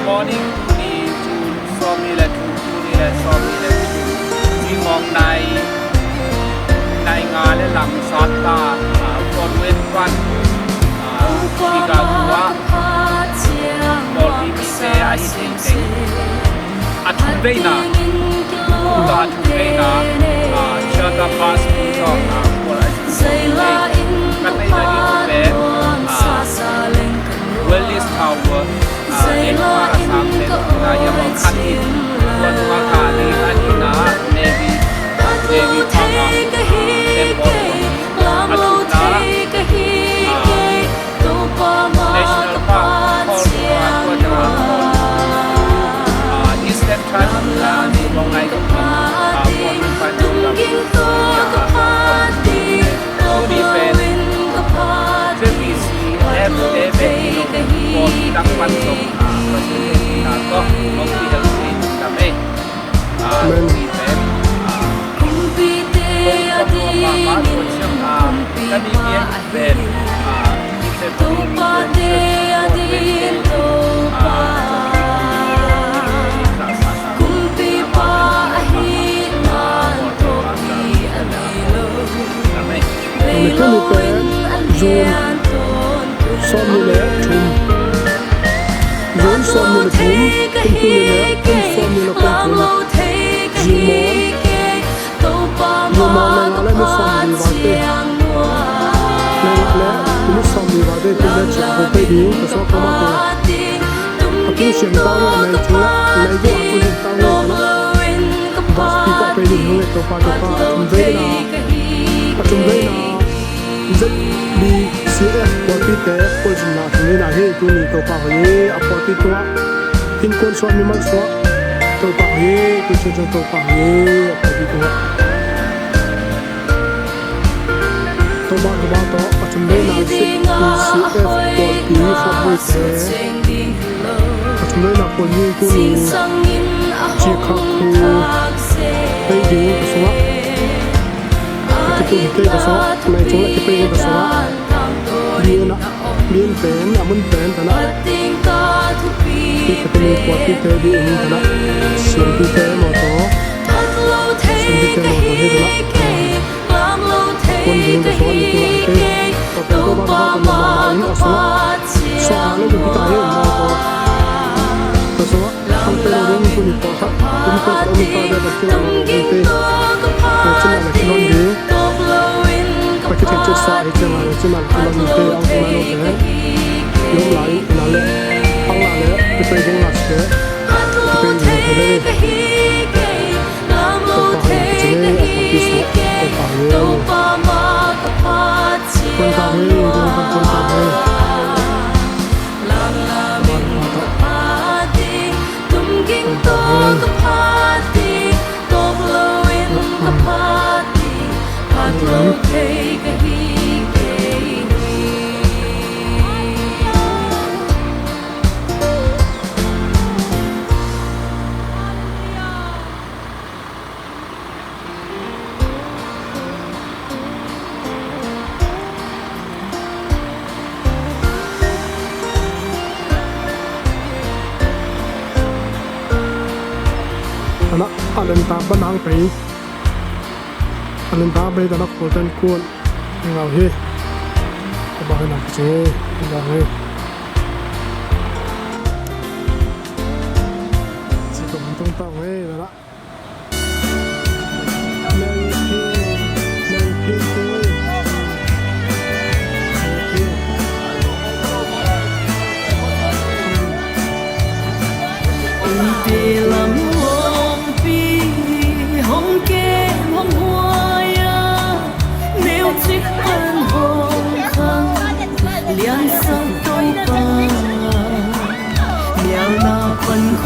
morning đi chu so mi là chu ni là so mi là chu mi mong này ngà le lam sát ta con wen quan khi cả qua một đi xe ai tin tình chung đây na chung đây na cho ta pass cho của ai cái này là đi về Wellis Tower lên qua sang lên là yang khăn in quân qua cả đi anh na Navy Panga temple National Park Eastern Tribe di Long Nai Quân Pan Đăng văn tổng và sự hiện có một kỳ đầu tiên là mê vì thế không có mà một chương các ý kiến về đi xem một vốn xóm như là vốn công tu như là công xóm như là công tu dù món này là lấy nước xóm đi vào đây này là nước xóm đi vào đây tôi đã chụp một cái điếu và số công an tôi tôi xem tao này chú này vô ăn tôi xem tao này và khi có cái điếu này tôi phải chúng đây là Zbcf Portite Polsina Nina He Tuni Topa He Aportitua In Consua Mimal Sua Topa He Kuchu Topa He Aportitua Toba Toba To Achumena Zbcf Porti Fabrite Achumena Polni Tuni Chikaku Heidi Kusua Kita kita besok, naik cuma kita besok. Biar pen, amun pen tanah. Kita punya kuat kita di ini tanah. Siam kita motor, siam kita motor ni tanah. Pun dia besok itu kita. Tapi tu baru nama ini asal. Soalnya kita ni motor. Besok, sampai orang pun dipasak. Pun orang minta ada kita kita. Macam mana kita ni? Cái chuyện chết sai chứ mà mình tê ông không ăn được lúc lại là lẽ ông là lẽ cái tay cũng là thế cái tay gì thế đây tôi phải cái gì đây tôi phải tôi anak alenta banang pe alenta pe anak kotan kuan ngau he ba na che ba he chỉ có một tông tông ấy là đó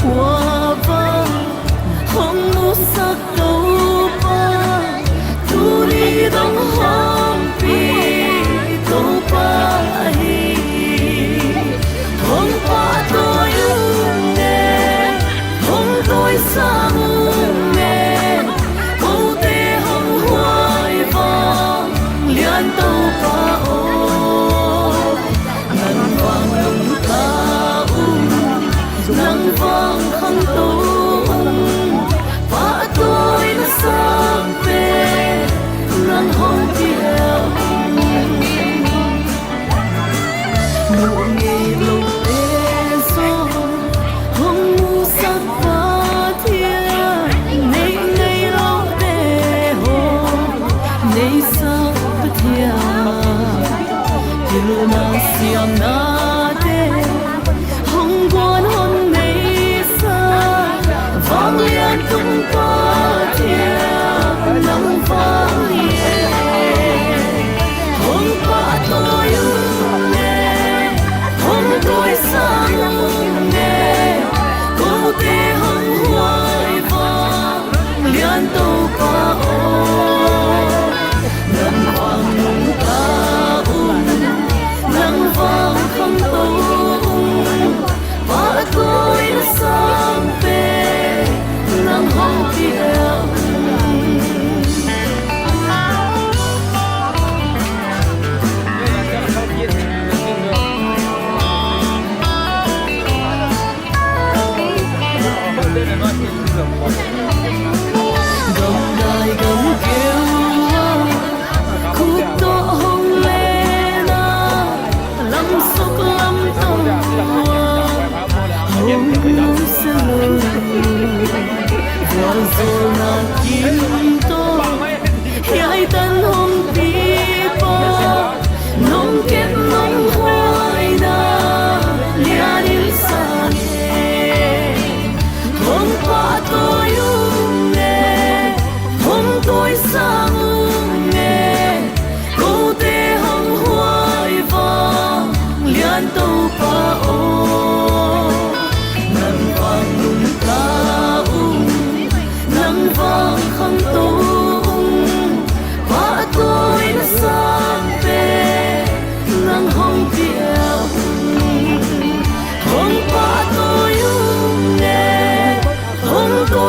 Hoa vang hồng mũ sắc tàu ba thu đi đông hồng pi tàu ba hi hồng ba tôi nghe hồng tôi xa nghe bầu tê hồng hoài vang liên tàu ba ô ngân vang nâng ca nâng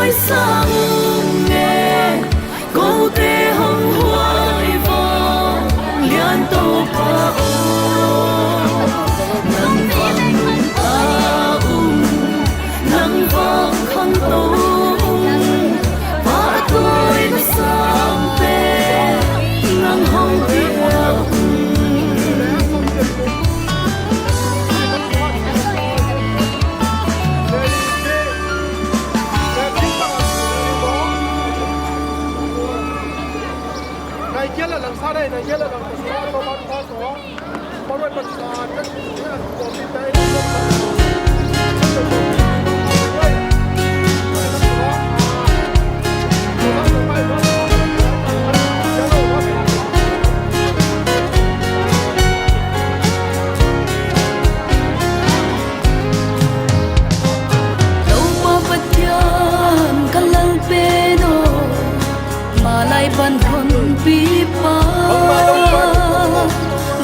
ai sang nghe cô tê hồng hoài vòng liên tô pa nắng vàng nung ta nắng vàng khăn tô và tôi đã sang tê nắng hồng tiệt này kia là làm sao đây, này kia là làm sao có đôi bật các của kinh tế ban thon pi pa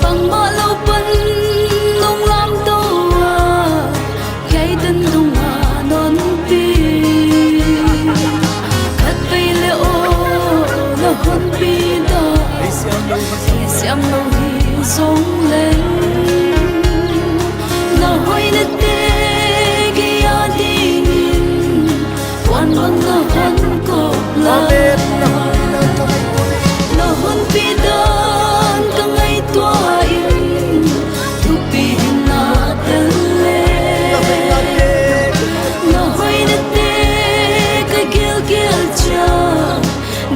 bang ma lo pan long lam to kai den dung ma non pi khat pe le o lo hon pi da siam lo hi song lên na hoi na te ge ya ding quan bang na han ko la na hon pi dan ka ngai tua in thu pi na tel le na hoi na te ka gel gel cha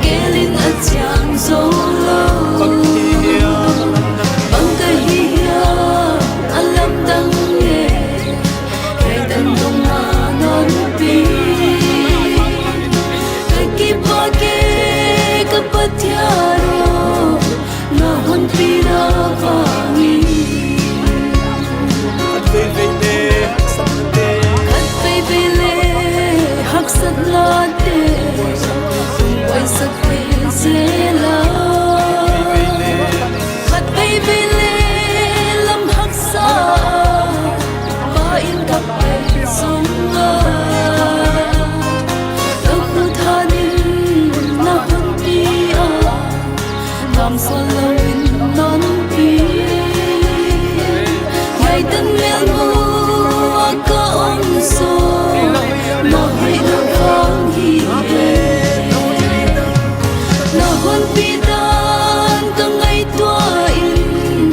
gelin a chang zo lo bang ka hi ya alam dang ye kai dan dong ma non pi ka ki pa ke Patiaro na hon pira vangi Kat baby le hak sat la te Wai sak pe zela Kat baby le lam hak sa Ba in kap pe songa làm sao lời non pi ngày tân lên mưa có ông so mà hay là con hi là hôn pi dan ka ngày tua in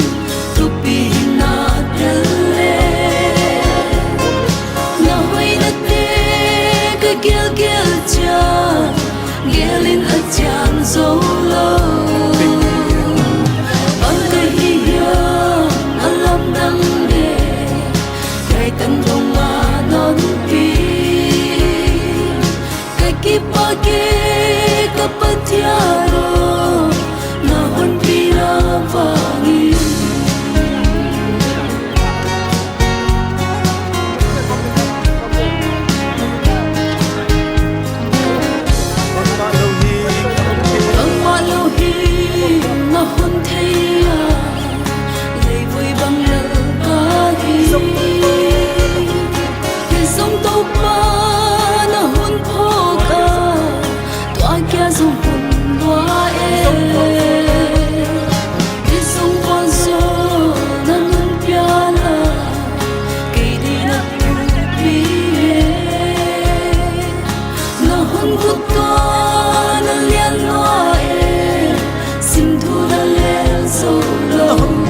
tu pi na tele na hay na te ka gel gel cha gelin a chang zo lo Pagi kapatiaro na hon pira vangi bang ma lo hi na hon theia lei vui bang la ka hi ke song to pa na hon pho kia dung hồn hoa đi sông quan sơ na ngân pia la kỳ đi na pi na hôn vút toa na liên hoa xin thu na liên sâu lâu na hôn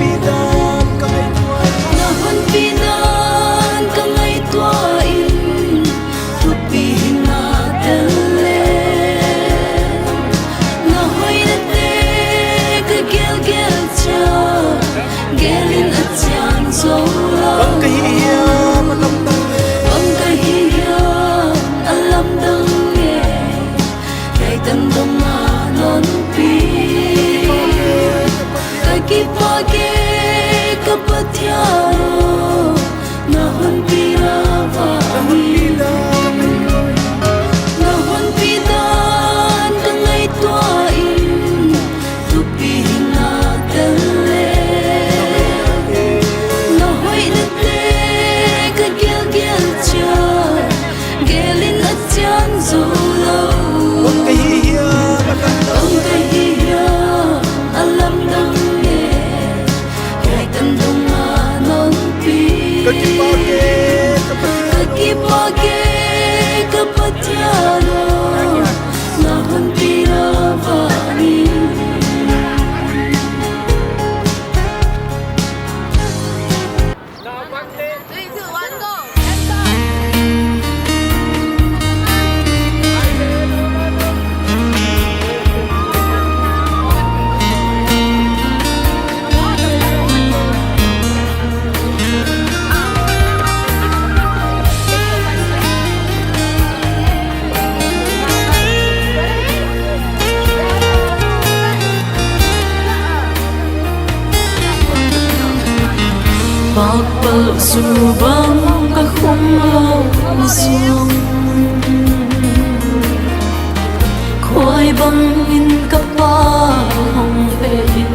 pi dan ka ngai tua in thu pi na tel gelin a chang zo la bang ka hiya alam dang ye kai tan dong ma non pi kai ki pa ke ka pathiaro na hon pi ra va na hon pi dan ka ngai tua in tu pi na tel gelin a chang zo pagi kapatiano lahon piravani Pagpalo subang kahumlaw song Khoai bang in kapahong fein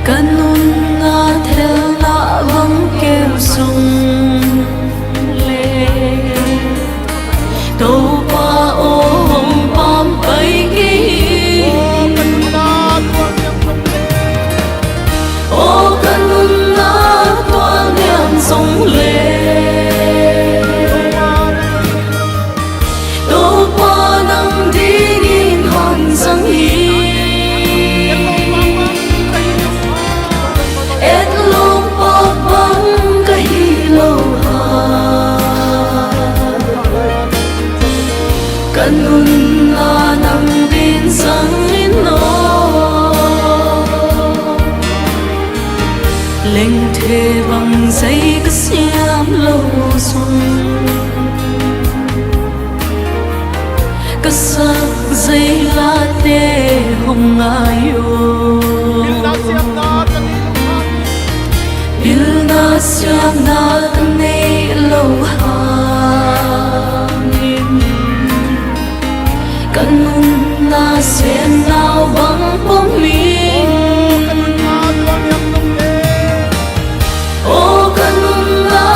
Kanun na tel na bang kêu song le Đâu pa o hong pam bay ki ô kanun na toan niam song le do pa nang dingin hon sang hi et lo pa bang ka hi lo ha kanun na nang din sang in no lên thề bằng giấy cứ xiêm lâu xuân cứ sắc giấy lá tê hồng ai ô bil na xiêm na tê lâu hàng kanun na xiêm nào bằng bóng mình ô kanun na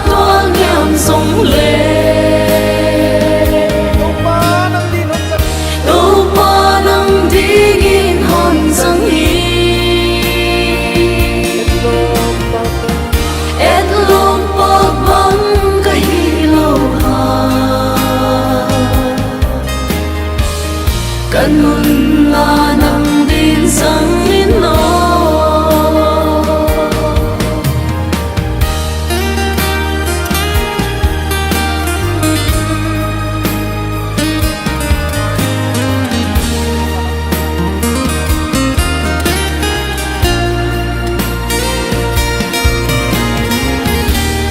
toan niam song le đâu pa nang dingin hon sang hi et lo pa bang ka hi lo ha kanun na nang din sang in no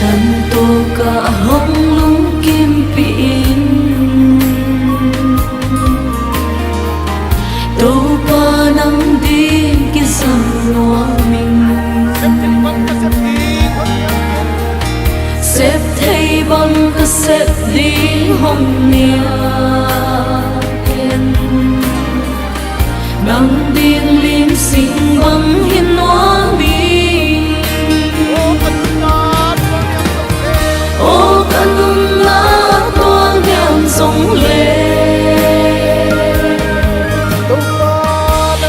tan tô cả hông lung kim pin đâu pa nang đi kia sang loa mình xếp thay bằng cái xếp đi hông nia nang điên lim sinh bằng hiên noa mình ô kanun na toan niam song le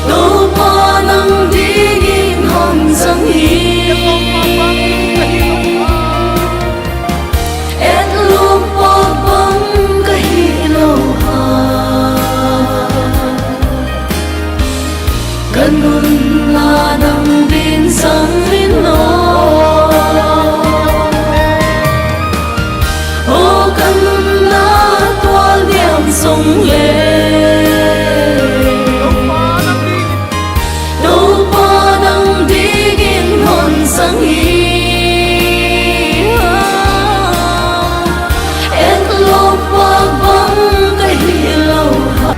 đâu pa nang dingin hon sang hi et lo pa bang ka hi lo ha kanun na nang din sang in no kanun na toan niam song le đâu pa nang dingin hon sang hi et lo pa bang ka hi lo ha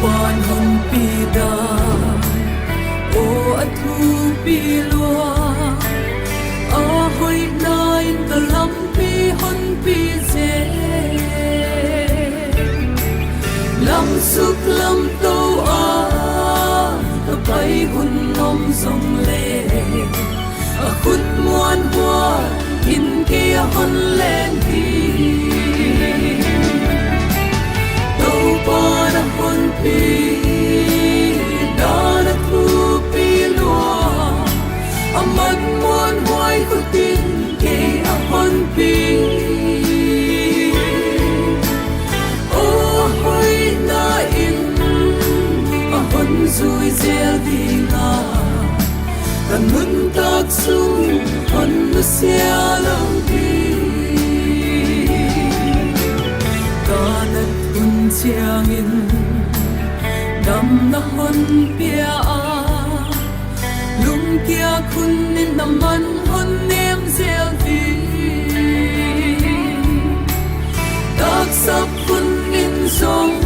quan hồng pi da o athu pi lua a hoi nai ka lam pi hon pi je lam suk lam to a hun nom dòng lệ khut muôn hoa in kia hôn lên đi đâu ba đã hôn pi đã thu pi lúa mất muôn hoài khut tin kia hôn pi ô hoi na in hôn vui dễ đi ngà cần muốn tác sung hôn nó sẽ lâu đi cả đất hôn chiang in đam na hôn bia lung kia khun in đam man hôn niệm dễ đi tác sắp hôn in song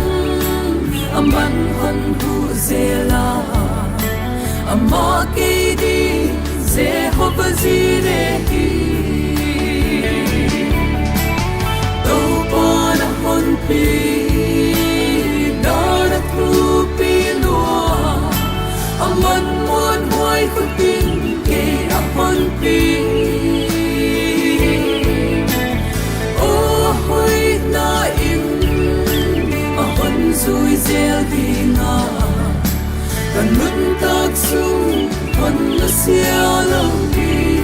aman hôn hu dễ la amma ke di Jehovah Zirehi đâu ba na hôn pi đã thu pi lúa aman muôn hoài khut tin ke hôn pi ô hoi na in hôn vui dễ đi ngà cần muốn tác sung hôn nó sẽ lâu đi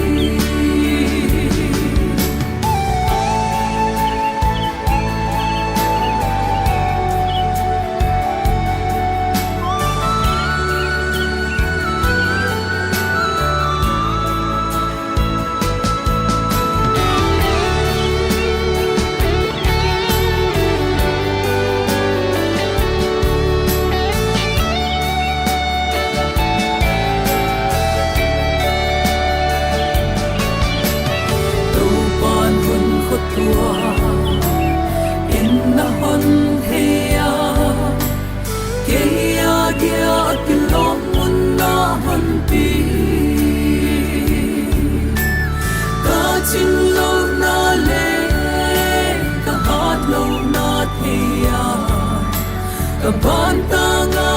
ban ta nga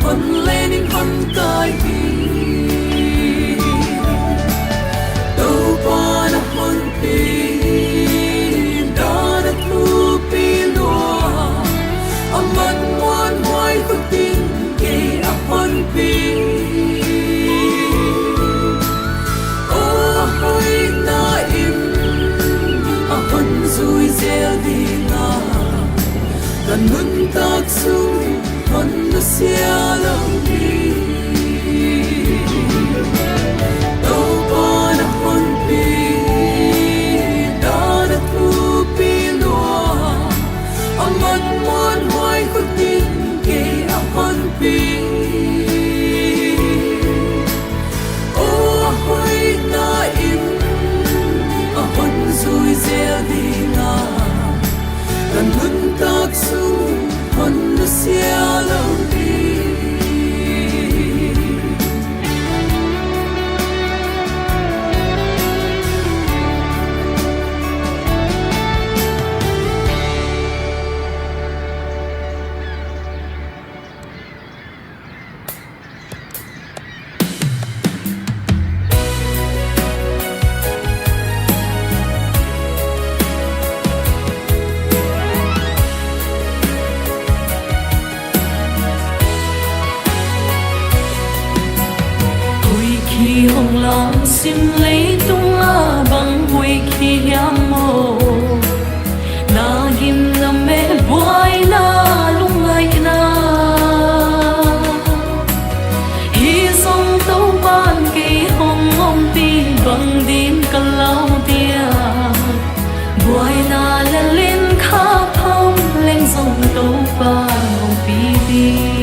hôn lên in hôn cai đi đâu ba na hôn pi đã thu pi lúa aman muôn hoài khut tin ke hôn pi ô hoi na im hôn vui dễ đi ngà cần muốn tác sung hôn nó sẽ lâu đi đâu ba na hôn pi đã thu pi lúa aman muôn hoài khut tin ke hôn pi ô hoi na im hôn vui dễ đi ngà cần muốn tác sung hôn nó sẽ lâu đi hồng lòng xin lấy tung a bằng huy khi hiang mô na him na me boy na lung lai na hi song tâu ban kỳ hồng ông ti bằng din kalau tia boy na la lên khắp hồng lên dòng tâu ban hồng pi ti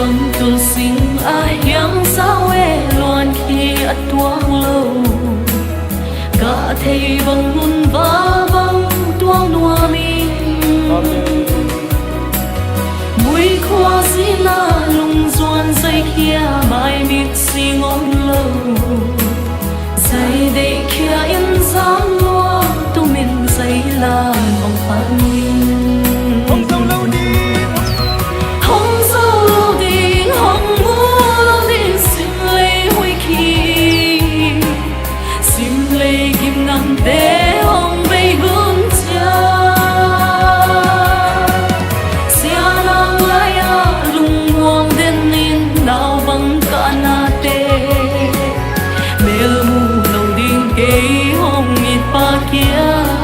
tâm tuần sinh hiang sao loan khi tuang lâu cả thầy bằng hun va bằng tuang Nuam mùi khoa dĩ la lung doan dây kia bài mịt xì ngóng lâu dây đầy kia in giang loa tu mình dây la mong phản nhiên hong dâu lâu đi hong mua lâu đi xin lấy huy khi xin lấy kim ngân để hong bay hướng cha xia nang laya lung muang den nin nào bằng cả na te mel mu lâu đi kê hong ít pa kia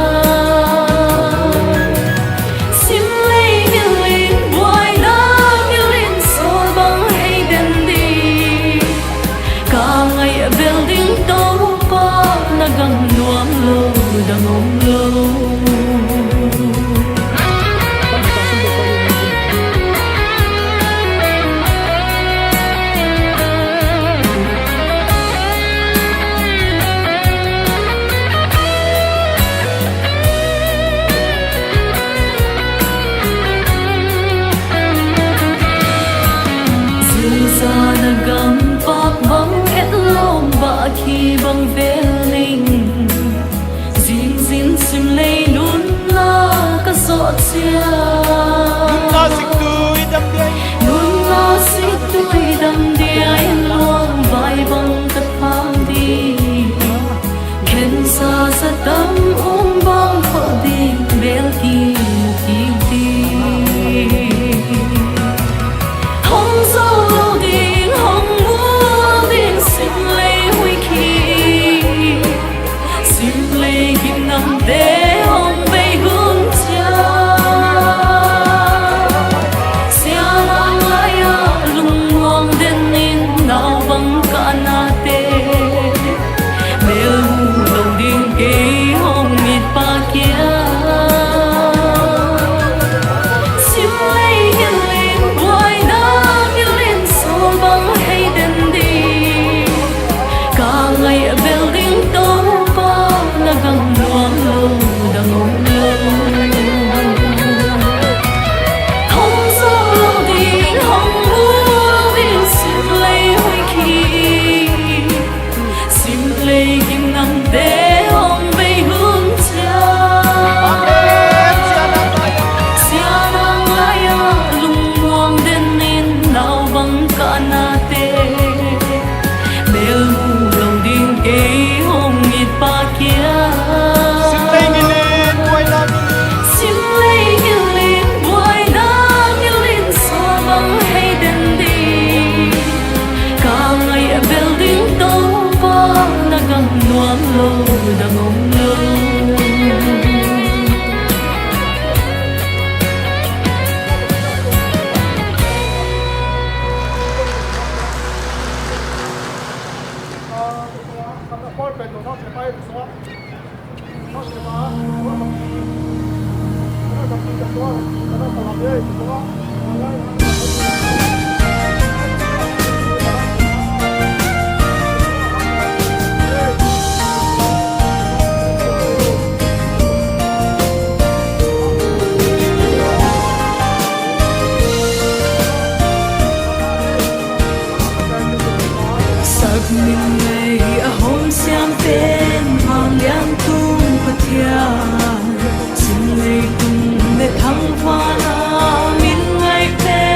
nagang Nuam lo dangom lo zilza nagam pak bang et lom ba khi bang vel sim lei nun la ka so chia nun la sik tui dam dia in luang vai bang kat phang di ken sa tam bang kho di bel ki hong zo lo ding hong mu ding sim lei hui ki sim lei kim nam de hong bay hướng cha xia nang laya lung muang den nin nào bằng cả na te mel mu lâu ding kê hong ít pa kia sim lei hiền lên boy na hiền lên so bằng hay den đi cả ngày building to nagang Nuam lo dangom lo hong zo lo ding hong mu ding sim lei hui khi sim lei kim ngân để hong bay hướng cha xia nang laya lung muang den nin nào bằng cả na te mel mu lâu ding kê hong ít pa kia Nuam lo dangom lo mình ngày hôm xem tên hoàng liang tung bát thia xin ngày tung để thăng hoa mình ngày tên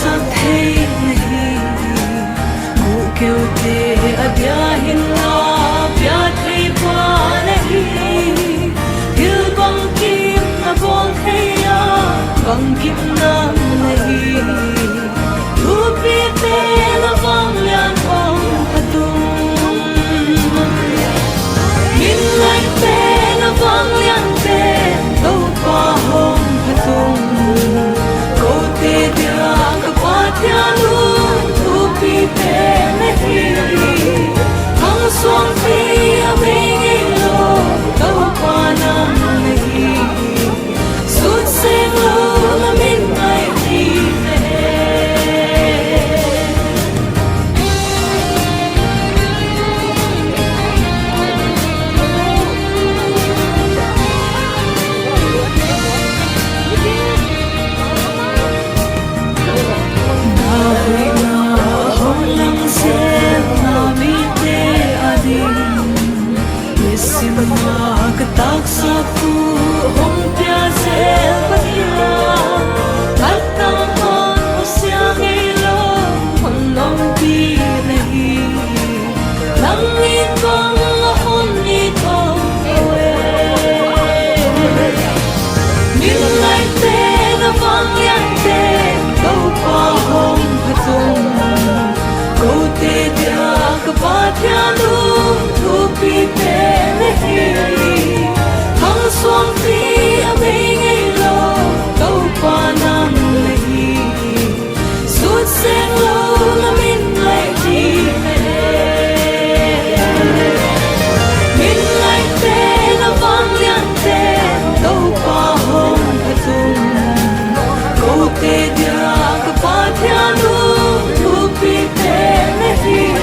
sắc thấy này ngủ kêu tê abia hin lo bia thấy qua này thiếu băng kim mà bong thấy băng kim nam này thu biết tên là vang lian ong tung min lại tên là vang lian tên đâu qua hồng tung cô tê dia cả qua thiên luôn thu biết tên này thăng xuống phi ở bên lô đâu qua năm này suốt sen lô là min ngày đi tak sapu hong pia se patia at tang hon usyang ilo hon long pi nahi lang ni kong hon ni kong we min lai te na vang yang te đâu qua hong patung go te dia ka pa thia lu thu pi te nahi xuống phi ở bên lô đâu qua năm này suốt sen lô là min lại đi min lại tên là vang lian tên đâu qua hôm tung cô tê dia cả ba thiên lu thu pi tên này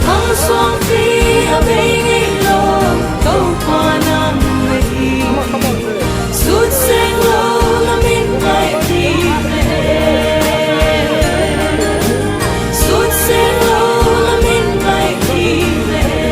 thăng xuống phi ở bên lô đâu qua năm suốt sen lô là min ngày đi về suốt sen lô là min ngày đi về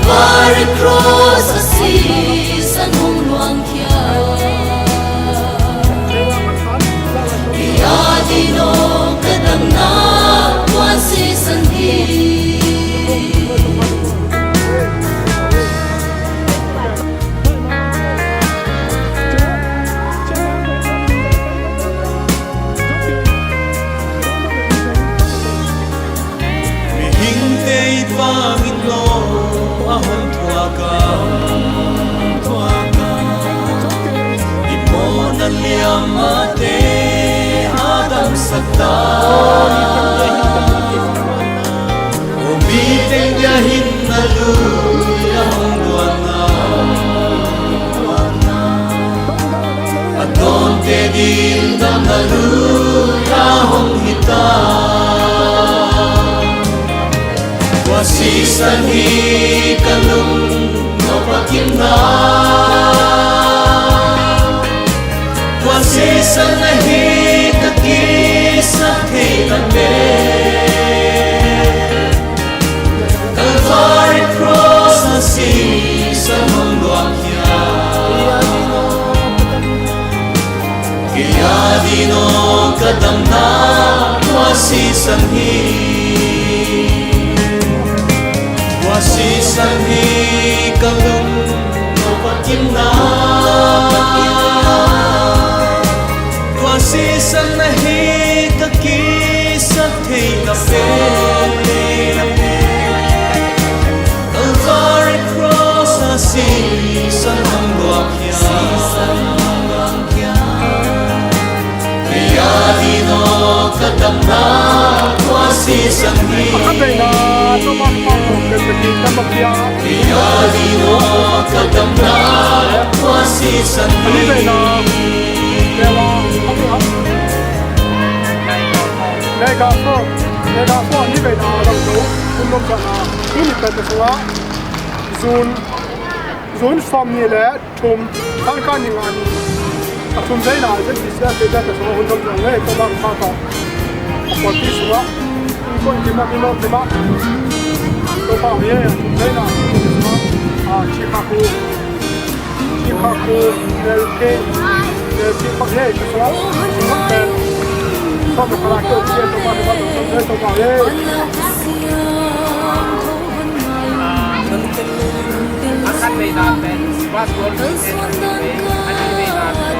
Calvary cross a season hong luang kia Yadino kadam na one season hi Liamate Adam Sakta Umiteng yahin na luyang luana Aton te din dam na luyahong hita Wasisan hi kalum no pakimna Season na hikakisa hikame Calvary cross na season ng luakya Kaya dino kadam na wasisan kalum no pakimna Season na hikakisa hikame Calvary cross na season ng luakya Kaya dino kadam na wasisan Kaya dino kadam na wasisan 내가 니베나 라고 운동잖아 이니까서 존 섬니래 좀 잠깐이 아니 좀 되나 이제 비슷하게 되다서 운동장에 또막 가서 어디서가 이건 이만 또봐 예 되나 아 치카고 이렇게 치카고 예 그래서 Không được là câu chuyện của bạn tôi bảo đây. Akan menapen password di akan menapen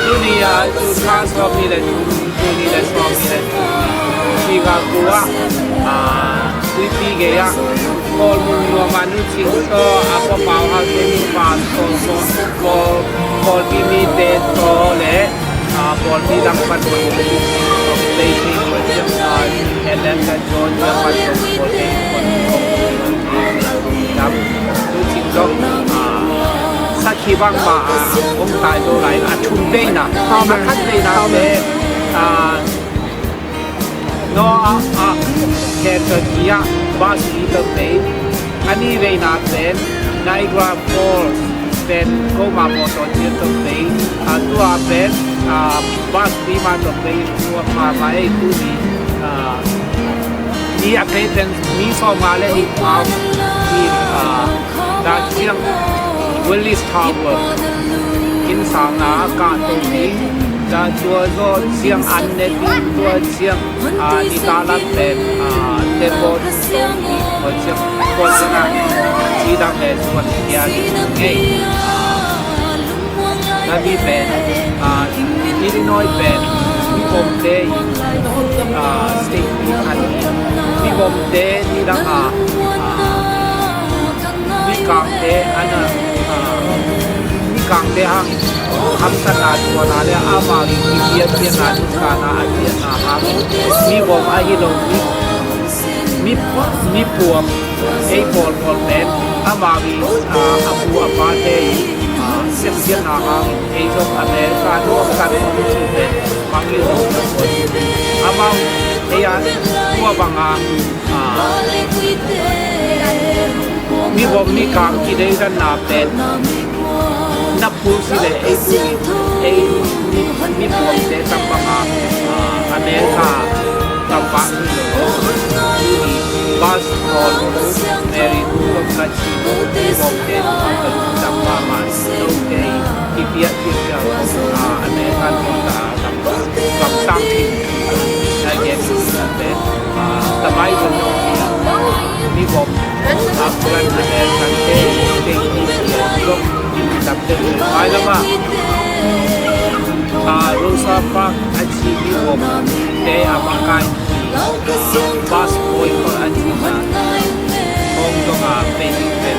Dunia itu transformasi dan dunia transformasi. Jika gua tipi gaya, kalau Nuam manusia itu apa mau hasil pas kalau ini deto le, kalau tidak pada plating macam LM dan John yang pada sa khi bang mà ông tài đồ lại là chung đây nè, mà khách đây là để noแค่ตัวเกียบาสีตัวเป็นอันนี้เวนักเป็นไนกราฟอลเป็นก็มาโมโตเชียตัวเป็นตัวเป็นบาสีมาตัวเป็นตัวมาไปตัวนี้นี่อาจเป็นมีสองมาเลยอีกมาที่ด้านเชียงวิลลิสทาวเวอร์กินสังอากาศตรงนี้จะตัวเชียงอันเน็ตตัวเชียงนิตาลันเป็นเทปโบตรงนี้ตัวเชียงโบสถ์ที่ดังเอส่วนที่ยาเงี้ยนั่นที่เป็นอิลลินอยเป็นมีผมเดย์สเต็กอันนี้มีผมเดย์ที่ดังมีกางเดย์อันนั้นมีกางเดย์คำสัญญาตัวนั้นเลยอามาลีที่เบียดเบียนนั้นการอาเจียนนะครับมีผมอายุลงมีพวกไอ้พอลเป็นอามาลีอาบูอาบาเดย์เสียงเสียงนะครับไอ้ชมอเมริกาโน้กันของชื่อเป็นบางยี่ห้อทั้งหมดอามาไอ้ยันตัวบางมีผมมีกางที่ได้กันนาเป็นนับผู้สิเลยไอ้มีพวกเด็กต่างประเทศอเมริกาต่างประเทศที่บาสบอลเมริทูกับกัชิโนมีผมเด็กต่างประเทศโอเคที่เบียดที่เดียวอเมริกันคนต่างถิ่นได้เห็นเป็นสมัยก่อนมีผมอัฟกันอเมริกันเด็กที่ก็จับเจอไปแล้วว่าโรซาปักอาชีพผมเดย์อามากันบาสบอยคนอาชีพนั้นคงต้องเป็น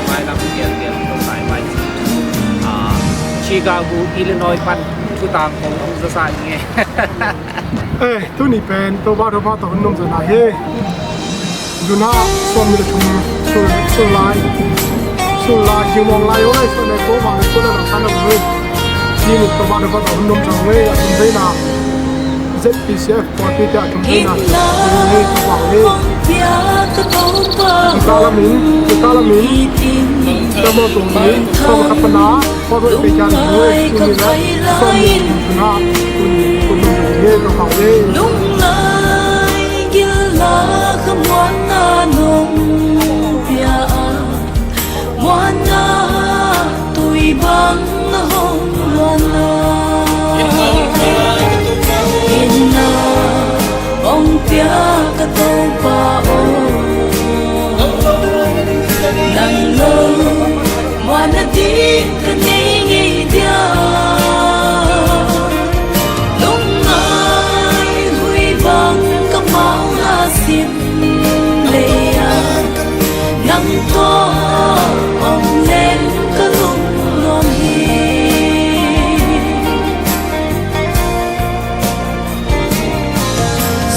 ไปตามเรื่องต้องใส่ไปชิคาโกอิลลินอยปันทุกต่างขององศาไงตัวนี้เป็นตัวบ้าตัวนุ่มจะน่าเฮดูน่าส่วนมีชุ่มสุดลายยิงมองลายไว้ส่วนในตัวบ้าตัวนั้นขันเอาไว้ที่นี่ตัวบ้าตัวนุ่มจะไว้อะคุณได้น่ะ Zbcf ปอดที่จะคุณได้น่ะนี่ตัวบ้าเฮตาลามินตัวบ้าตรงนี้ตัวขับปนาพอตัวไปกันด้วยคุณนี่นะส่วนมีคุณน่ะคุณนุ่มจะเฮตัวบ้าเฮMwana tui bang na hong mwana Inna ong pia ka tau pa o Nang lo mwana di ka ngi dia Nung ai hui bang ka mau na sim lea Nang to ông lên có lúc ngon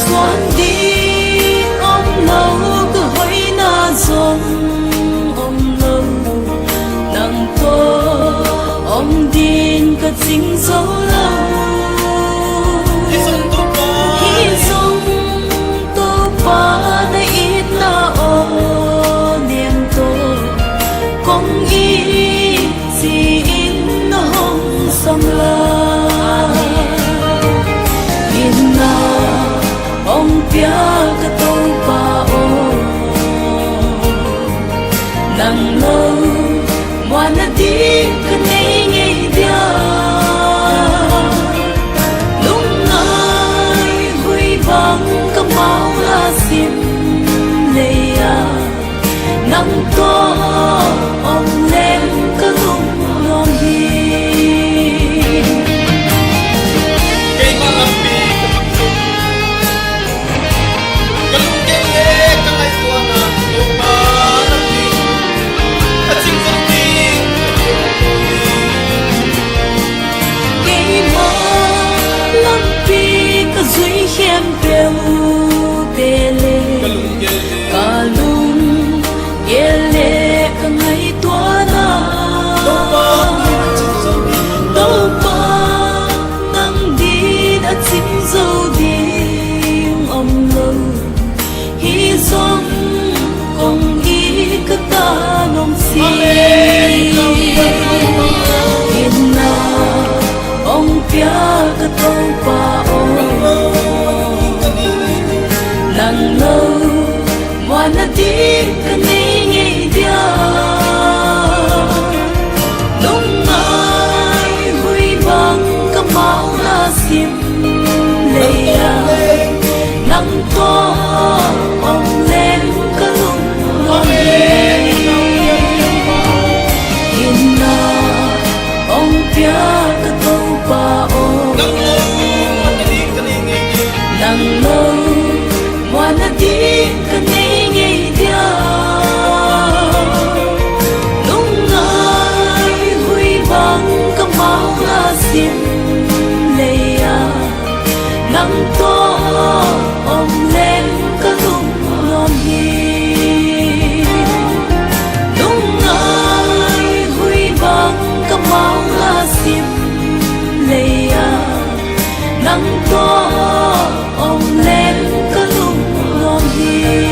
xoan đi ông lâu cứ hỏi na dòng ông lâu nắng to ông điên có chính dấu lâu khi sông tô ba đã ít na ô niềm tôi không ý gì in hồng sông la in na ông pia ka tau pa o nang lo moana di ka nei ngai dia nắng to ông lên cái lùng ông nhìn na ông pia cái câu ba ô nắng lâu mua na đi cái ngày ngày dia lúc ngày huy vang cái máu là xin lệ nắng to ông lên cái lùng lom hi lúc ngày huy vang cái máu là xin lệ nắng to ông lên cái lùng lom hi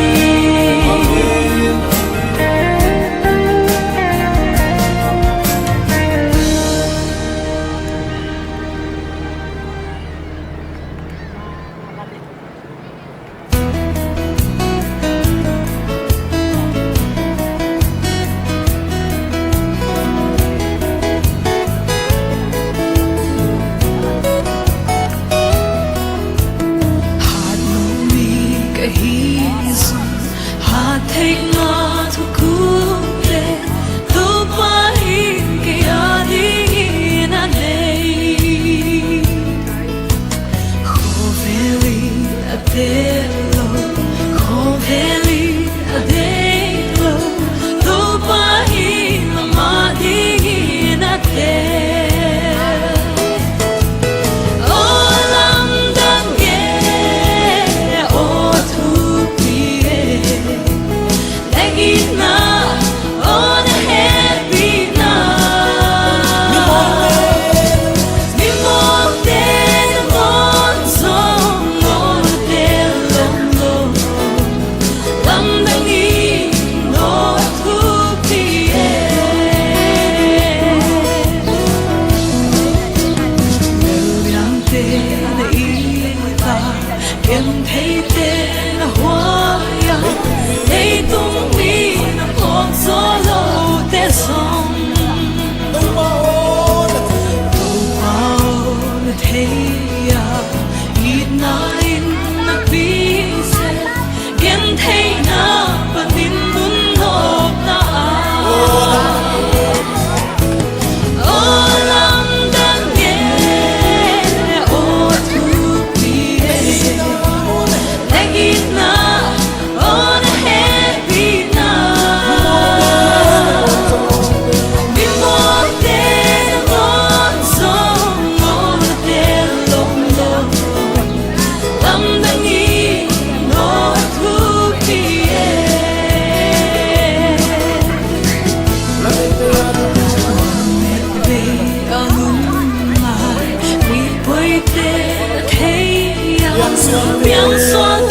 on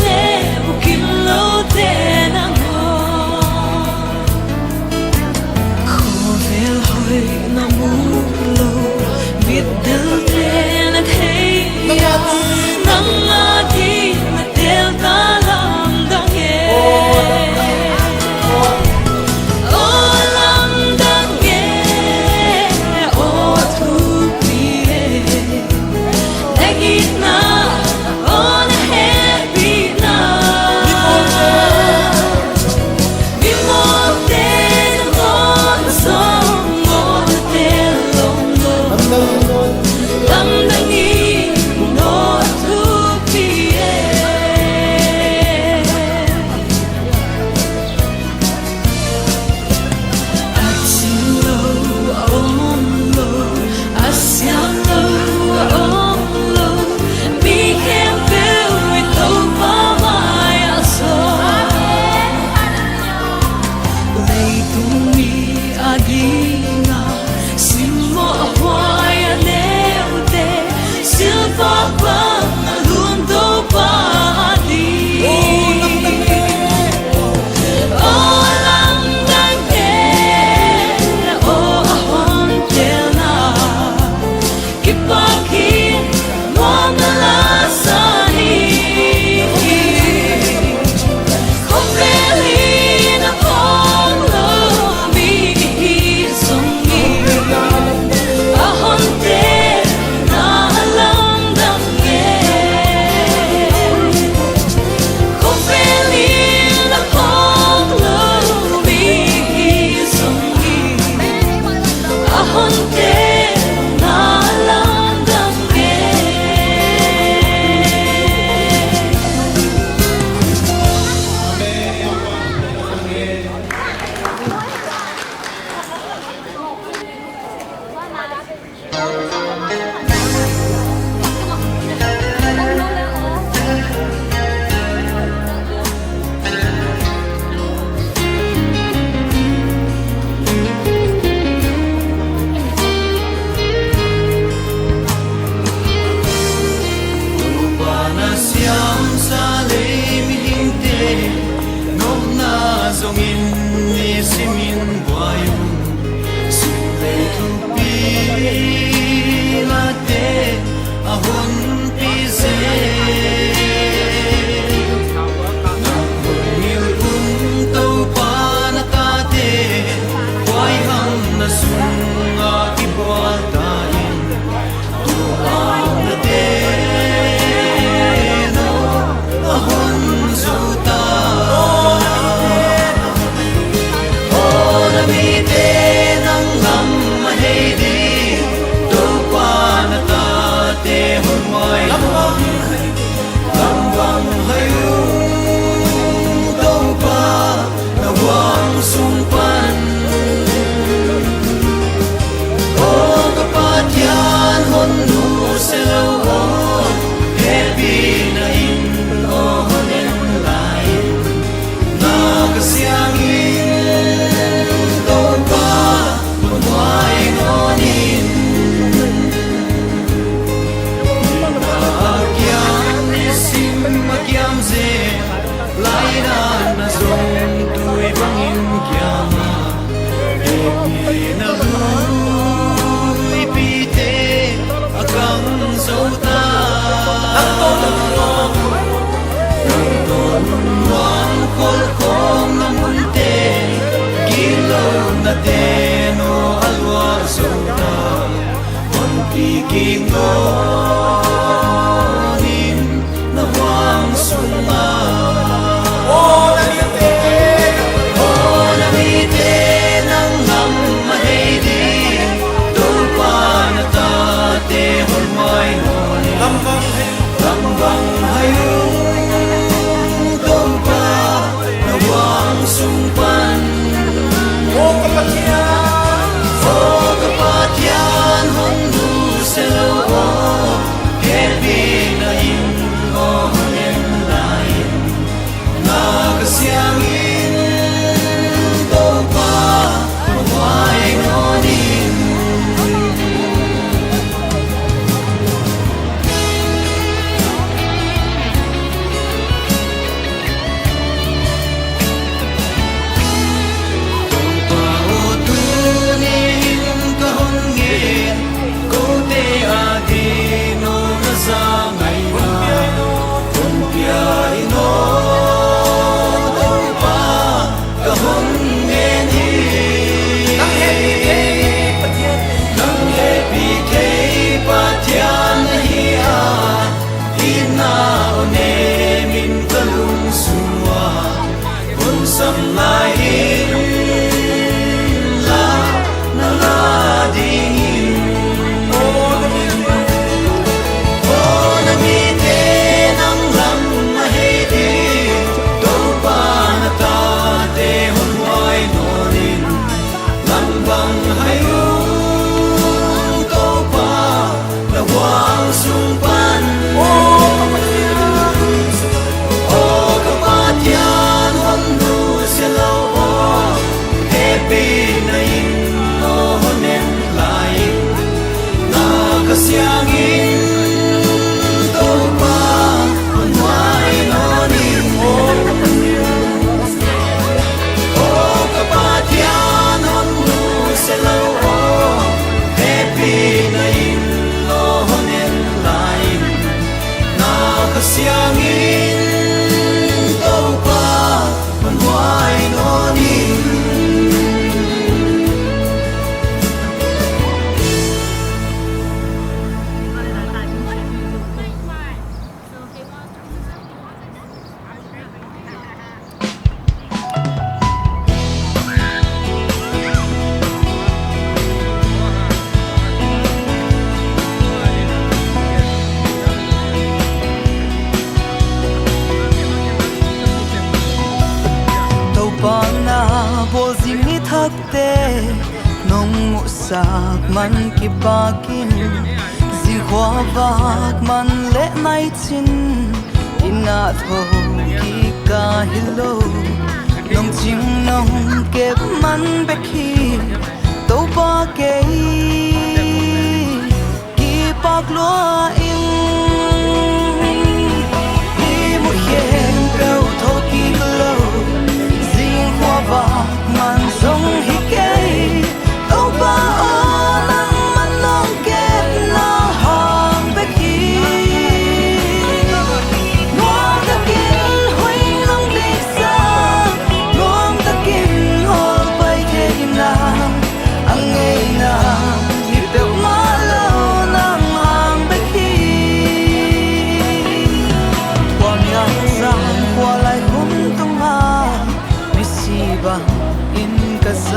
zong in ni simin buayu sun le thu pi la te ahun pi se sak man ki bakin zi khwa vak man le nai chin ina tho ki ka hello nong chim nong ke man be khi to ba ke ki pak lo in hi mu hen pro tho ki lo zi khwa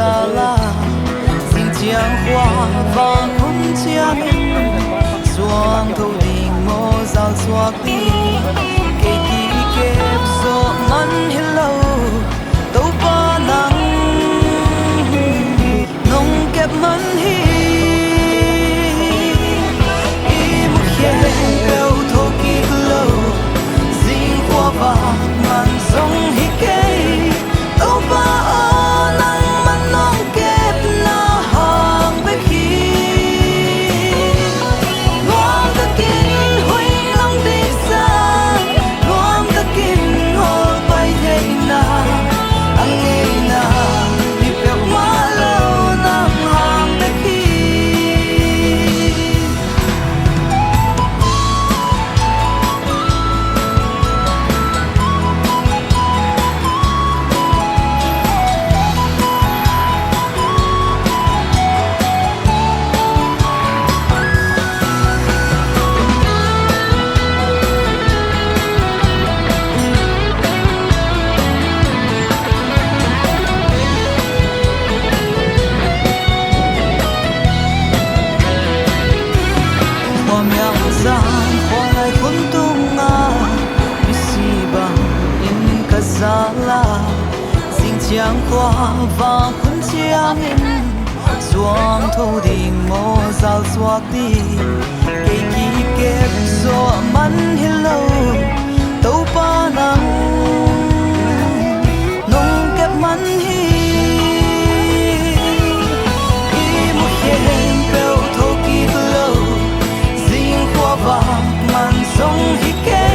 za la xin chiang hoa và cũng chiang xuông thâu đình mô giao xoạc đi kê kỳ kẹp gió mắn hello tàu ba nắng nông kẹp mắn hi y một khe bèo thô kỳ lâu dinh hoa và ngàn sông hi kê tàu ba ở nắng mắn nông kẹp na hàng bếp hi ngon ta kín huy lòng đi xa ngon ta kín hồ bay thế na anh nghe na đi bèo má lâu nắng hàng bếp hi hoa miang zan hoa lai kun tung nga bisi bang in kazala sing chiang hoa và kun chiang in xuang thâu đình mô giao xoạc đi cây kỳ kẹp gió mắn hello tàu ba nắng nông kẹp mắn hi y một khen bèo thô kỳ lâu dinh hoa vàng màn sông hi kê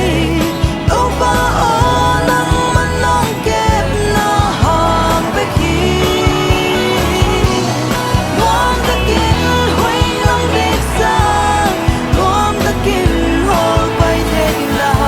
tàu ba ở nắng mắn nông kẹp na hàng bếp hi ngon ta kín huy lòng đi xa ngon ta kín hồ bay thế là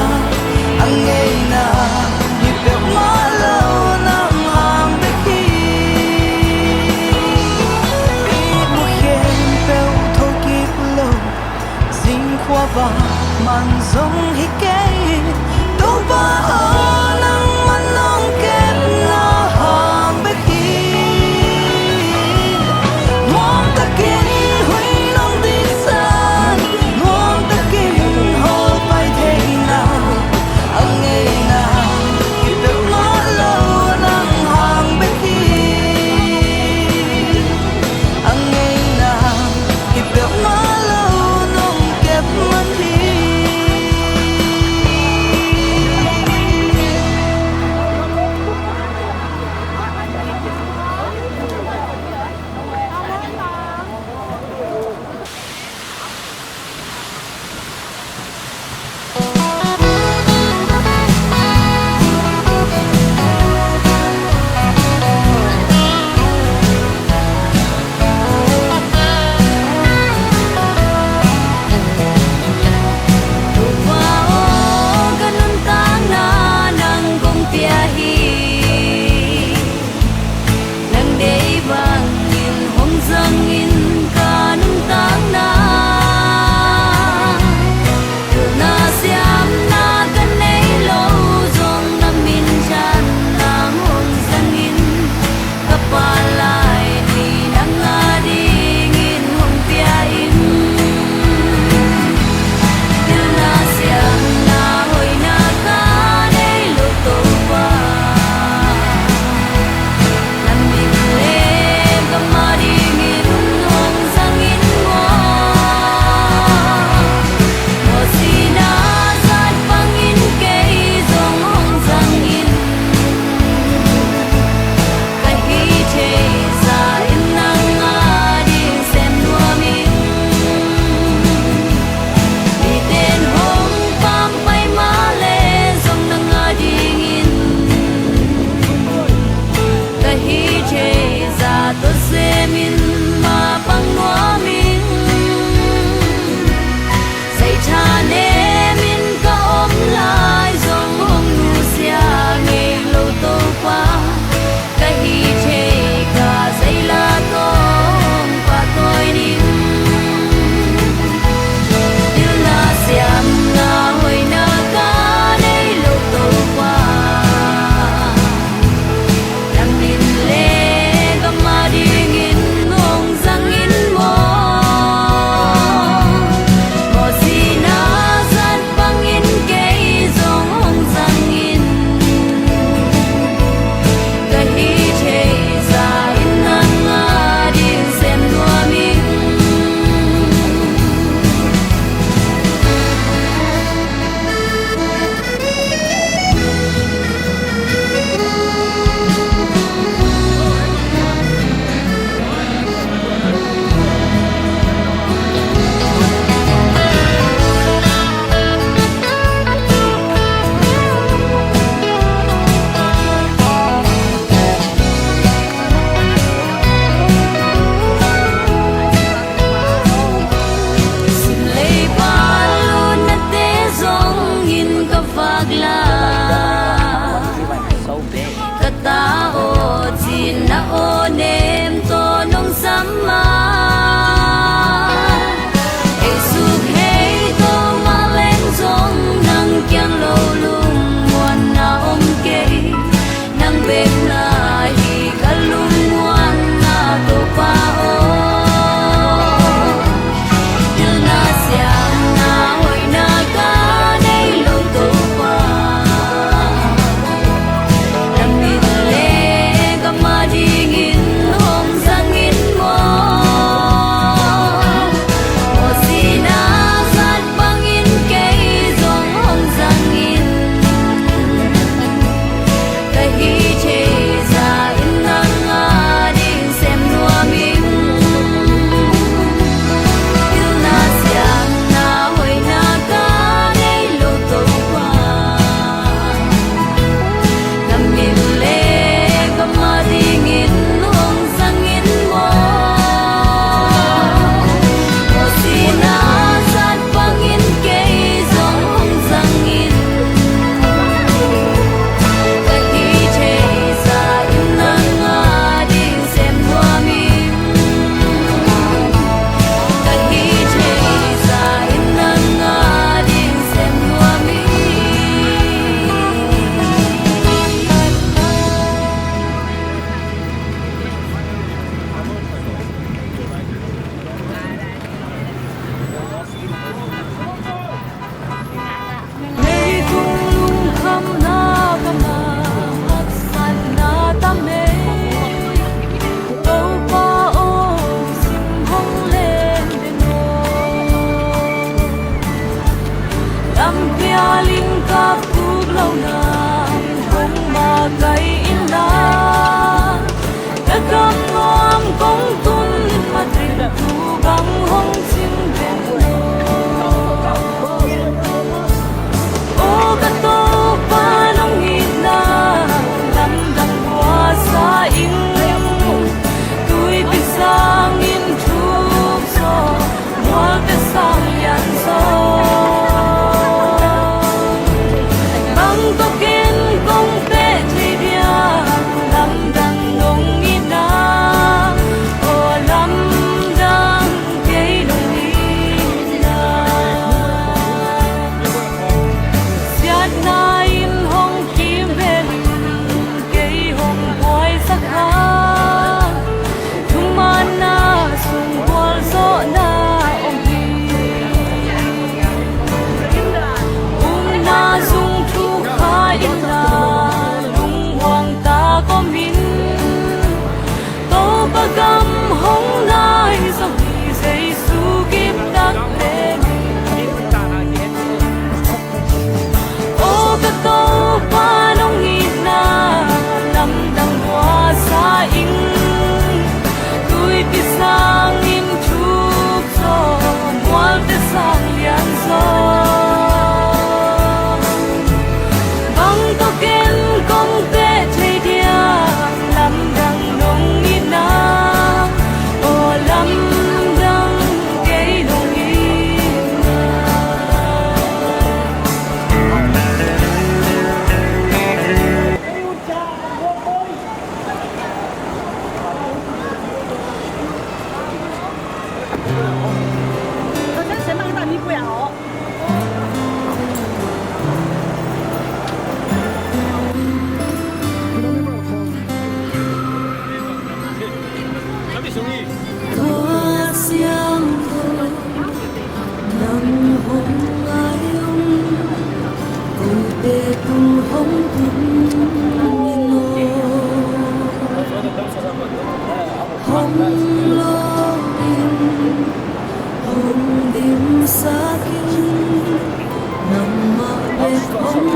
hồng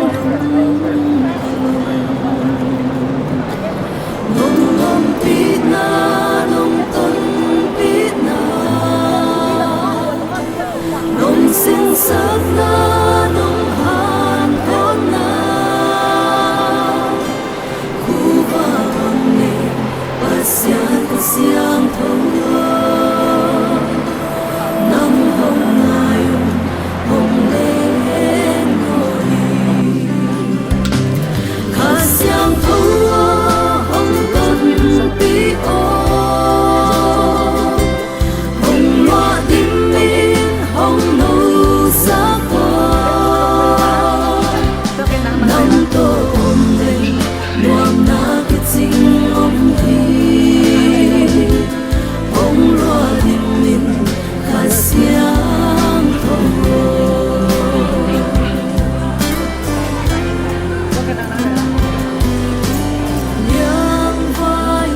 nông nông pi na nông tân pi na nông sinh sắc na nông hàn con na khu va hồng nề ba xiang thâu năm hồng ngài hồng lên ngồi khá xiang thâu hồng tân pi ô hồng loa tim min hồng nâu sắc năm tô ôm lên Nuam na cái chính ông hi hồng loa tim min khá xiang thâu nhang vai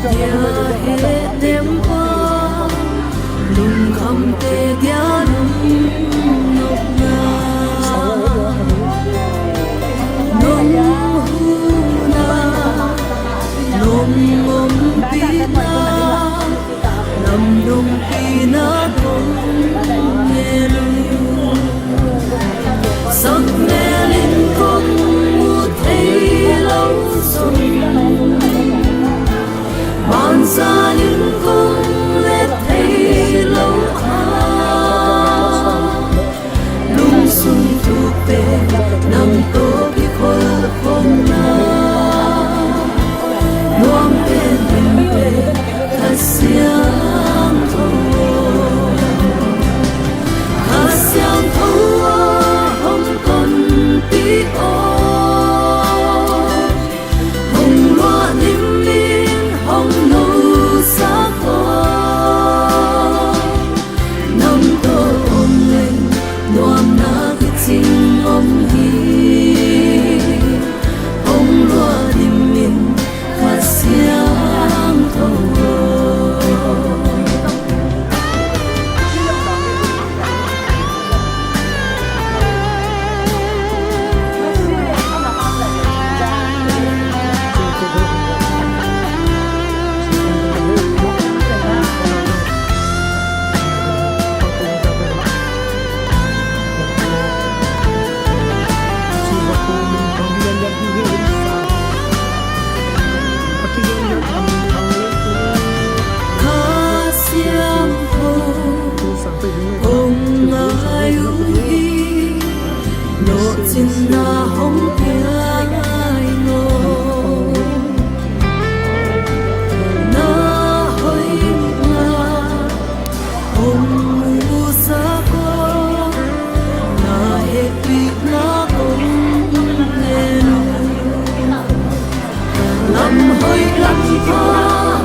tê hết đêm qua lùng khăm tê gia nung ngọc ngà nung hu na nung om pi na nằm nung pi na nung nghe lu sắc nghe linh không một thấy lâu rồi ban ra những cung lết thấy lâu lung sung thuộc về nằm tô bị khôi không na Nuam bên mình về thật xiang thâu hồng còn tí ô hồng loa tim min hồng nâu sắc năm tô ôm lên Nuam na cái chính ông hi hồng loa tim min khá xiang thâu khá xiang thâu hồng ai hi lộ trình na hồng ai ngô na hoi nga hồng mu sa cô na he pi na hồng lên lâm hơi lâm pha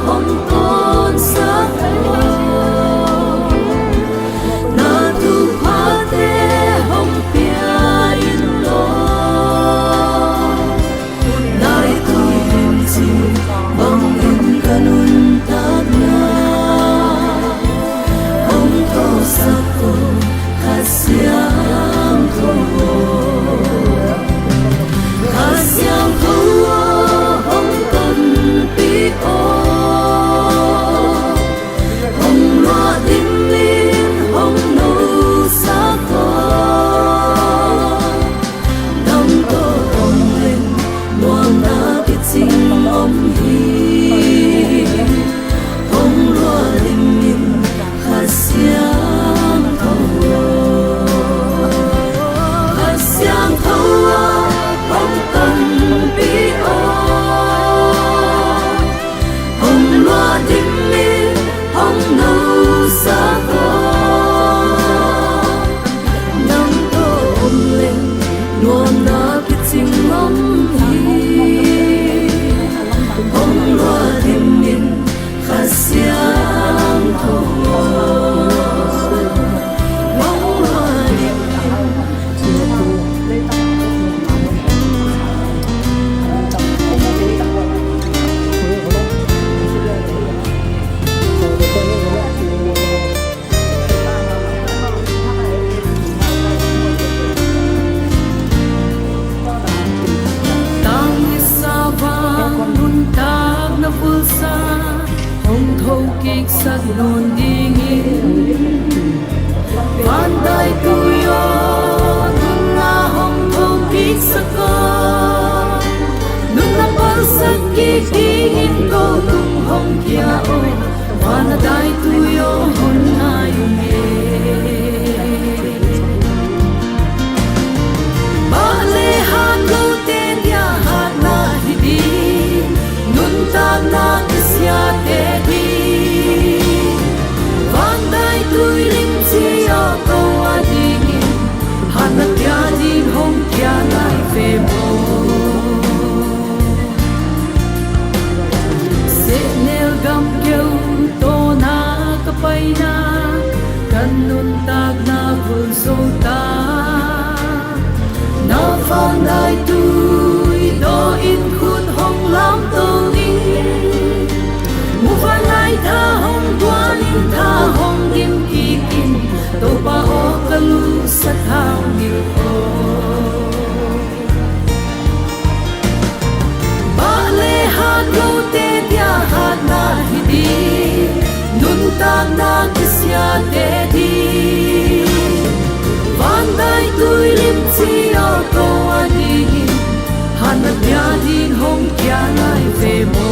hồng con sa na tu pha te hồng pia in lo nai tu him chi bang in kanun ta na hồng thâu sắc cô khá xiang thâu hồng cần pi ô hồng loa tim min hồng nâu sắc năm tô ôm lên Nuam na cái chính ông hi hồng loa tim min khá xiang thâu hồng cần pi ô hồng loa tim min hồng nâu sắc năm tô ôm lên Nuam na cái chính ông hi hồng loa tim min khá xiang thâu hồng loa tim big sắc non đi van dai tu yo nun na hong thong big sắc con nun na par sắc ki in ko tung hong kia o van dai tu yo hon na yung ba le han lo te dia han na hi di nun ta na kisya te di van dai tu lim chi yo ko a di han na kya di hong kya lai fe mo se nel gam keu to na ka pai na kan nun tak na vul so ta na phong dai tu do in khun hong lam to ni mu van lai tha hong quan in tha hong dim ki kin to pa o kalu sa thang ni o ba le han lo te dia han na hi di nun ta na kisya te di van dai tu lim chi o ko ani han na pya din hong kya lai ve mo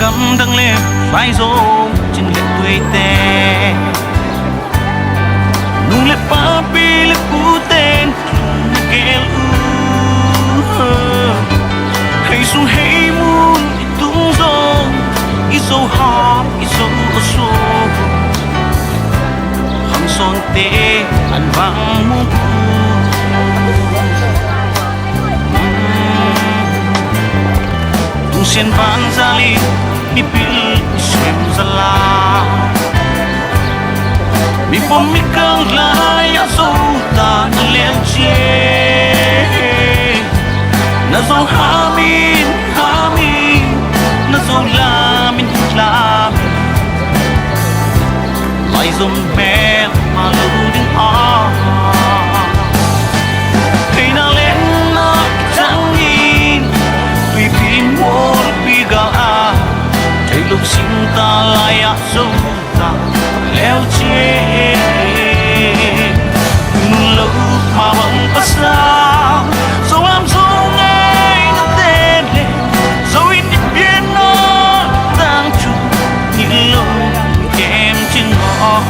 cầm đăng lên vai rôm chân lệ tuổi tè nung lệ papi lệ cú tên kêu hay su hay mun tung rôm iso hop iso oso hang son te an vang mu tung sen van zali mi pil swem zala mi pom mi kang lai a so ta lem che na so hamin na so lamin lai zum pe ma lu ding a hey na len na chang in tùy phim môi pi ga a thấy lúc sinh ta lại a so ta leo che lâu mà vẫn pas xa so am so ngay nó tên lên so in đi biến nó đang chu như lâu em chừng ngõ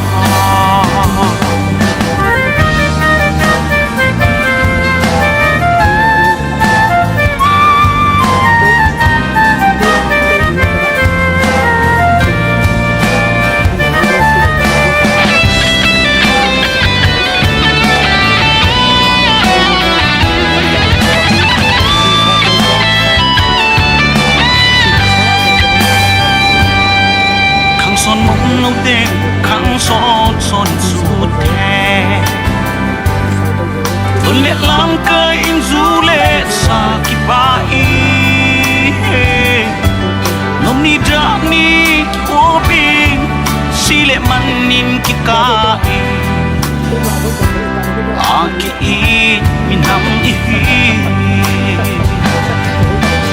son mốc nâu tên khăng son suốt hè tuần lệ làm cây in du lệ xa kỳ ba y nôm ni đã ni ô bin si lệ man nin kỳ ca y a kỳ y min ham y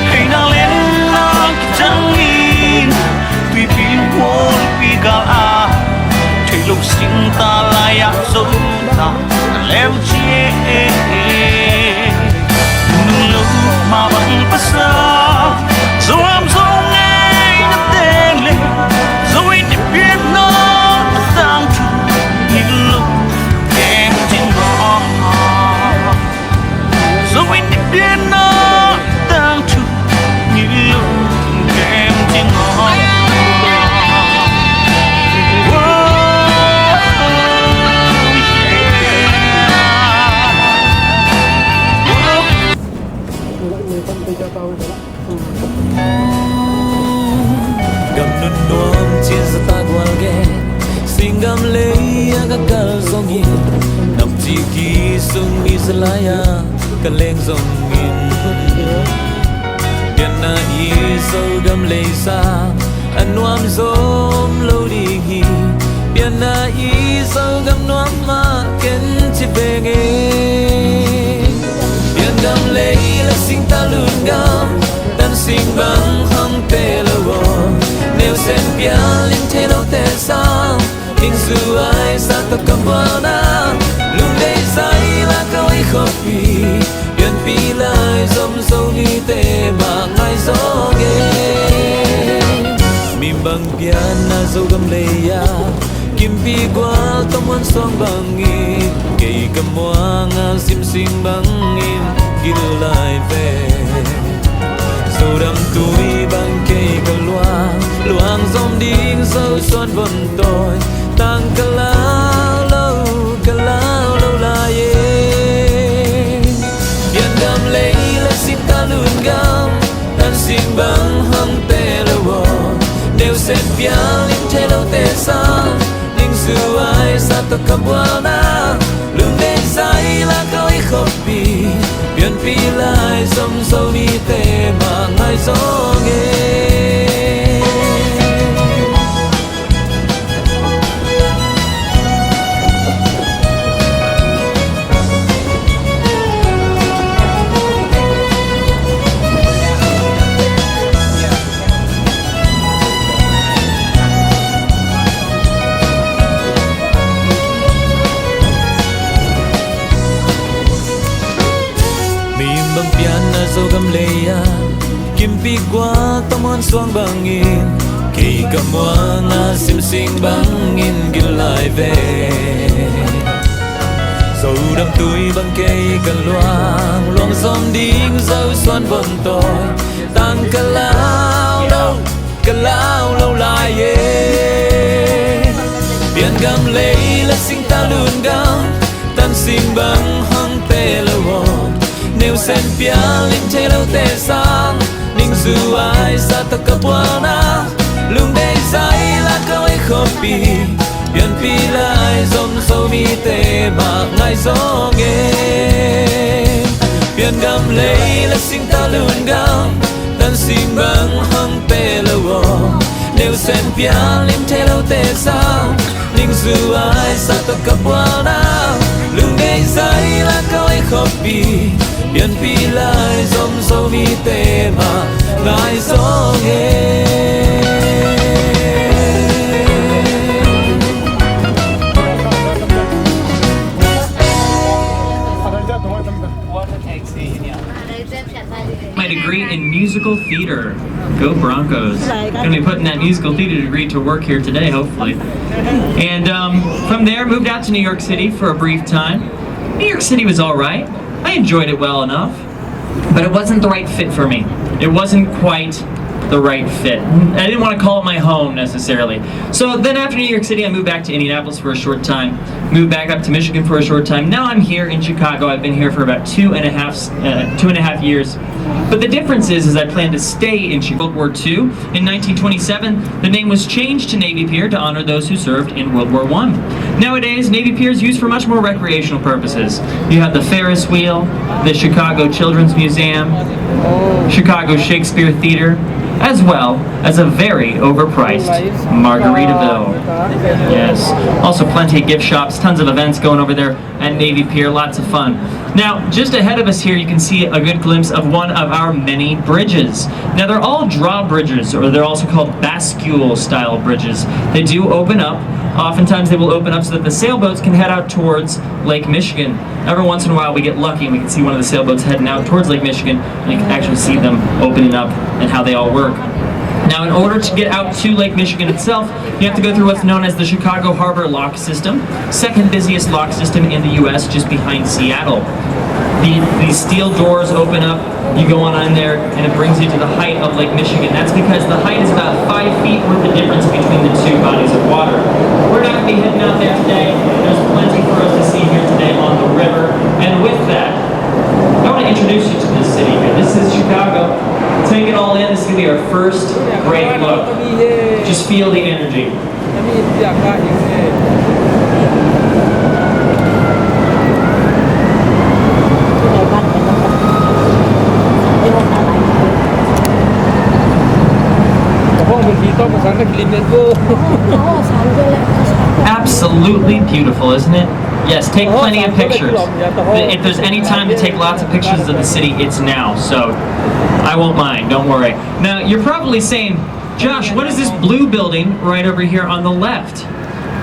hay na lên na kỳ chẳng in tùy phim môi pi ga a thấy lúc sinh ta lại a so ta leo che nung lâu mà vẫn pas xa dẫu am dẫu ngay nó tên lên dẫu in đi biết nó đang chu như lúc em trên ngõ dẫu in đi biết nó đang chu như lúc em trên ngõ gam nun nuam chia sa ta gwal ge singam le ya ga kal zong yin nam chi ki sung mi zalaya kaleng zong yin ken na i so gam le sa an nuam zom lo di hi ken na i so gam nuam ma ken chi ve nge ken gam le la sing ta lun gam tan sing bang hang te lo nếu sen pia linh thế đâu te sao linh su ai sa to kamana lung dei sai la koi khopi pian pi lai zom zo ni te ma ngai zo ge mi bang pian na zo gam le ya kim pi kwa to mon song bang i ke kamwanga sim sing bang in gil lai ve so đam tuổi bang ke kalwa luang zom ding sâu son vần tôi tăng cả lao lâu la ye yên đam lấy là xin ta luôn gam tan xin băng hăng tê lâu nếu sen pia linh thế lâu tê sao linh su ai sa to kabwana lung đen sai là coi khóc pi biến pi lại zom sâu đi tê mà ngay gió nghe xuang bangin kỳ cầm hoa na sim sing bangin gil lại về dầu đâm túi băng cây cần loang loang xóm đinh dấu xoan vần tôi tan cả lao lâu lại biển gam lấy là sinh ta luôn gam tan sim băng hăng tê lâu nếu sen pia linh chơi lâu tê sang ninh dù ai sa ta cặp na lung đây say là câu ấy không pi biển pi lại dòng sâu mi tê mà ngay gió nghe biển gam lấy là sinh ta luôn gam tan sim băng hăng tê lâu nếu sen pia linh chơi lâu tê sang ninh dù ai sa ta cặp na lung đây say là câu ấy không pi biển pi lại dòng sâu mi tê mà ngay gió nghe my degree in musical theater. Go Broncos. Gonna be putting that musical theater degree to work here today, hopefully. And from there, moved out to New York City for a brief time. New York City was all right. I enjoyed it well enough, but it wasn't the right fit for me. It wasn't quite the right fit. I didn't want to call it my home necessarily. So then after New York City, I moved back to Indianapolis for a short time, moved back up to Michigan for a short time. Now I'm here in Chicago. I've been here for about two and a half years. But the difference is I plan to stay in World War II. In 1927, the name was changed to Navy Pier to honor those who served in World War I. Nowadays, Navy Pier is used for much more recreational purposes. You have the Ferris wheel, the Chicago Children's Museum, Chicago Shakespeare Theater, as well as a very overpriced Margaritaville. Yes. Also plenty of gift shops, tons of events going over there at Navy Pier, lots of fun. Now, just ahead of us here, you can see a good glimpse of one of our many bridges. Now, they're all drawbridges, or they're also called bascule-style bridges. They do open up. Oftentimes, they will open up so that the sailboats can head out towards Lake Michigan. Every once in a while, we get lucky and we can see one of the sailboats heading out towards Lake Michigan, and you can actually see them opening up and how they all work. Now, in order to get out to Lake Michigan itself, you have to go through what's known as the Chicago Harbor Lock System, second busiest lock system in the U.S., just behind Seattle. These steel doors open up, you go on in there, and it brings you to the height of Lake Michigan. That's because the height is about 5 feet worth the difference between the two bodies of water. We're not going to be heading out there today. There's plenty for us to see here today on the river. And with that, I want to introduce you to this city here. This is Chicago. Take it all in. This is going to be our first great look. Just feel the energy. Absolutely beautiful, isn't it? Yes, take plenty of pictures. If there's any time to take lots of pictures of the city, it's now. So I won't mind, don't worry. Now, you're probably saying, Josh, what is this blue building right over here on the left?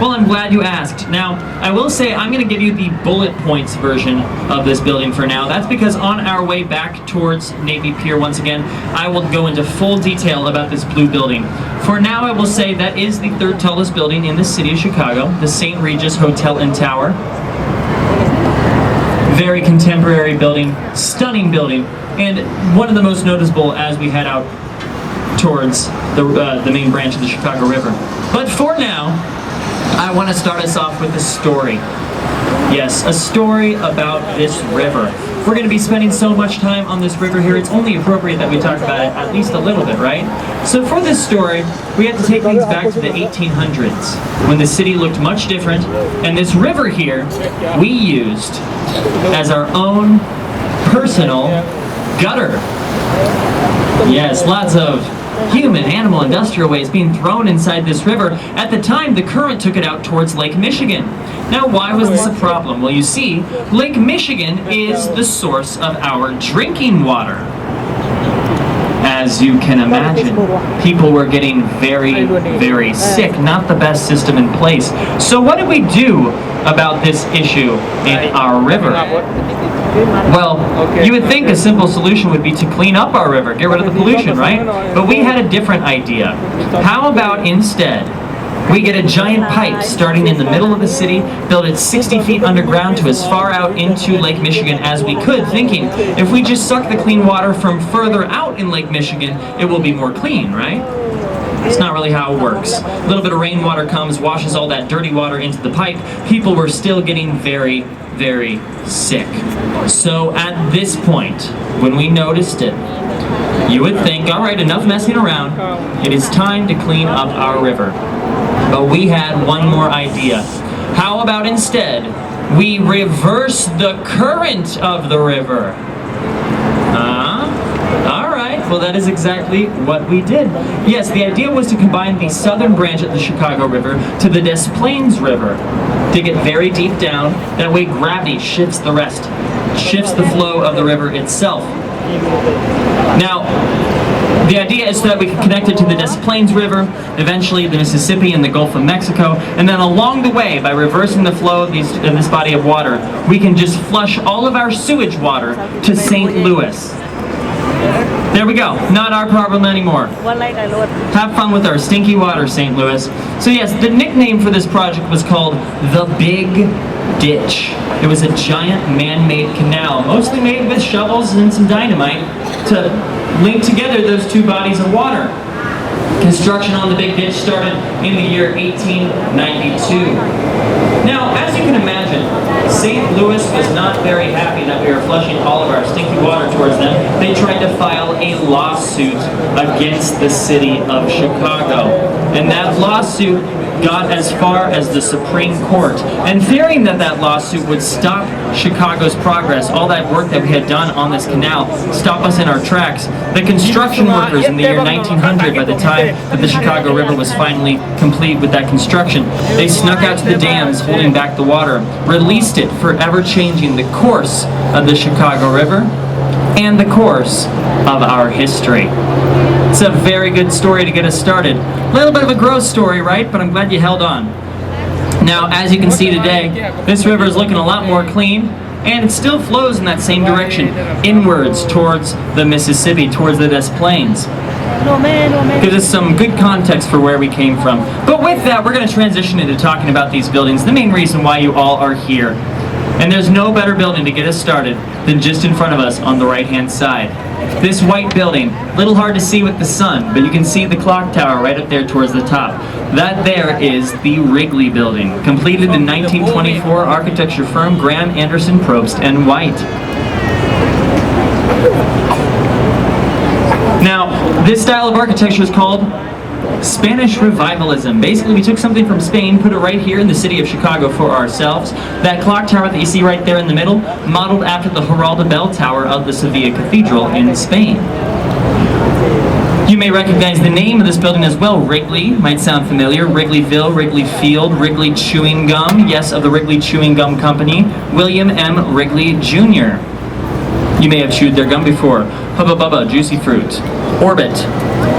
Well, I'm glad you asked. Now, I will say I'm going to give you the bullet points version of this building for now. That's because on our way back towards Navy Pier once again, I will go into full detail about this blue building. For now, I will say that is the third tallest building in the city of Chicago, the St. Regis Hotel and Tower. Very contemporary building, stunning building, and one of the most noticeable as we head out towards the main branch of the Chicago River. But for now, I want to start us off with a story. Yes, a story about this river. We're going to be spending so much time on this river here, it's only appropriate that we talk about it at least a little bit, right? So for this story, we have to take things back to the 1800s, when the city looked much different, and this river here, we used as our own personal gutter. Yes, lots of human, animal, industrial waste being thrown inside this river. At the time, the current took it out towards Lake Michigan. Now, why was this a problem? Well, you see, Lake Michigan is the source of our drinking water. As you can imagine, people were getting very, very sick. Not the best system in place. So what did we do about this issue in our river? Well, you would think a simple solution would be to clean up our river, get rid of the pollution, right? But we had a different idea. How about instead we get a giant pipe starting in the middle of the city, build it 60 feet underground to as far out into Lake Michigan as we could, thinking if we just suck the clean water from further out in Lake Michigan, it will be more clean, right? It's not really how it works. A little bit of rainwater comes, washes all that dirty water into the pipe. People were still getting very, very sick. So at this point, when we noticed it, you would think, all right, enough messing around. It is time to clean up our river. But we had one more idea. How about instead, we reverse the current of the river? All right, well that is exactly what we did. Yes, the idea was to combine the southern branch of the Chicago River to the Des Plaines River. Dig it very deep down, that way gravity shifts the rest, shifts the flow of the river itself. Now, the idea is so that we can connect it to the Des Plaines River, eventually the Mississippi and the Gulf of Mexico, and then along the way, by reversing the flow of this body of water, we can just flush all of our sewage water to St. Louis. There we go. Not our problem anymore. Have fun with our stinky water, St. Louis. So yes, the nickname for this project was called the Big Ditch. It was a giant man-made canal, mostly made with shovels and some dynamite to link together those two bodies of water. Construction on the Big Ditch started in the year 1892. Now, as you can imagine, St. Louis was not very happy that we were flushing all of our stinky water towards them. They tried to file a lawsuit against the city of Chicago. And that lawsuit got as far as the Supreme Court. And fearing that that lawsuit would stop Chicago's progress, all that work that we had done on this canal, stop us in our tracks, the construction workers in the year 1900, by the time that the Chicago River was finally complete with that construction, they snuck out to the dams holding back the water, released it, forever changing the course of the Chicago River and the course of our history. It's a very good story to get us started. A little bit of a gross story, right? But I'm glad you held on. Now, as you can see today, this river is looking a lot more clean, and it still flows in that same direction, inwards towards the Mississippi, towards the Des Plaines. Gives us some good context for where we came from. But with that, we're going to transition into talking about these buildings, the main reason why you all are here. And there's no better building to get us started than just in front of us on the right-hand side. This white building, a little hard to see with the sun, but you can see the clock tower right up there towards the top. That there is the Wrigley Building, completed in 1924, architecture firm Graham, Anderson, Probst, and White. Now, this style of architecture is called Spanish Revivalism. Basically, we took something from Spain, put it right here in the city of Chicago for ourselves. That clock tower that you see right there in the middle, modeled after the Giralda Bell Tower of the Sevilla Cathedral in Spain. You may recognize the name of this building as well. Wrigley might sound familiar. Wrigleyville, Wrigley Field, Wrigley Chewing Gum. Yes, of the Wrigley Chewing Gum Company. William M. Wrigley Jr. You may have chewed their gum before. Hubba Bubba, Juicy Fruit. Orbit,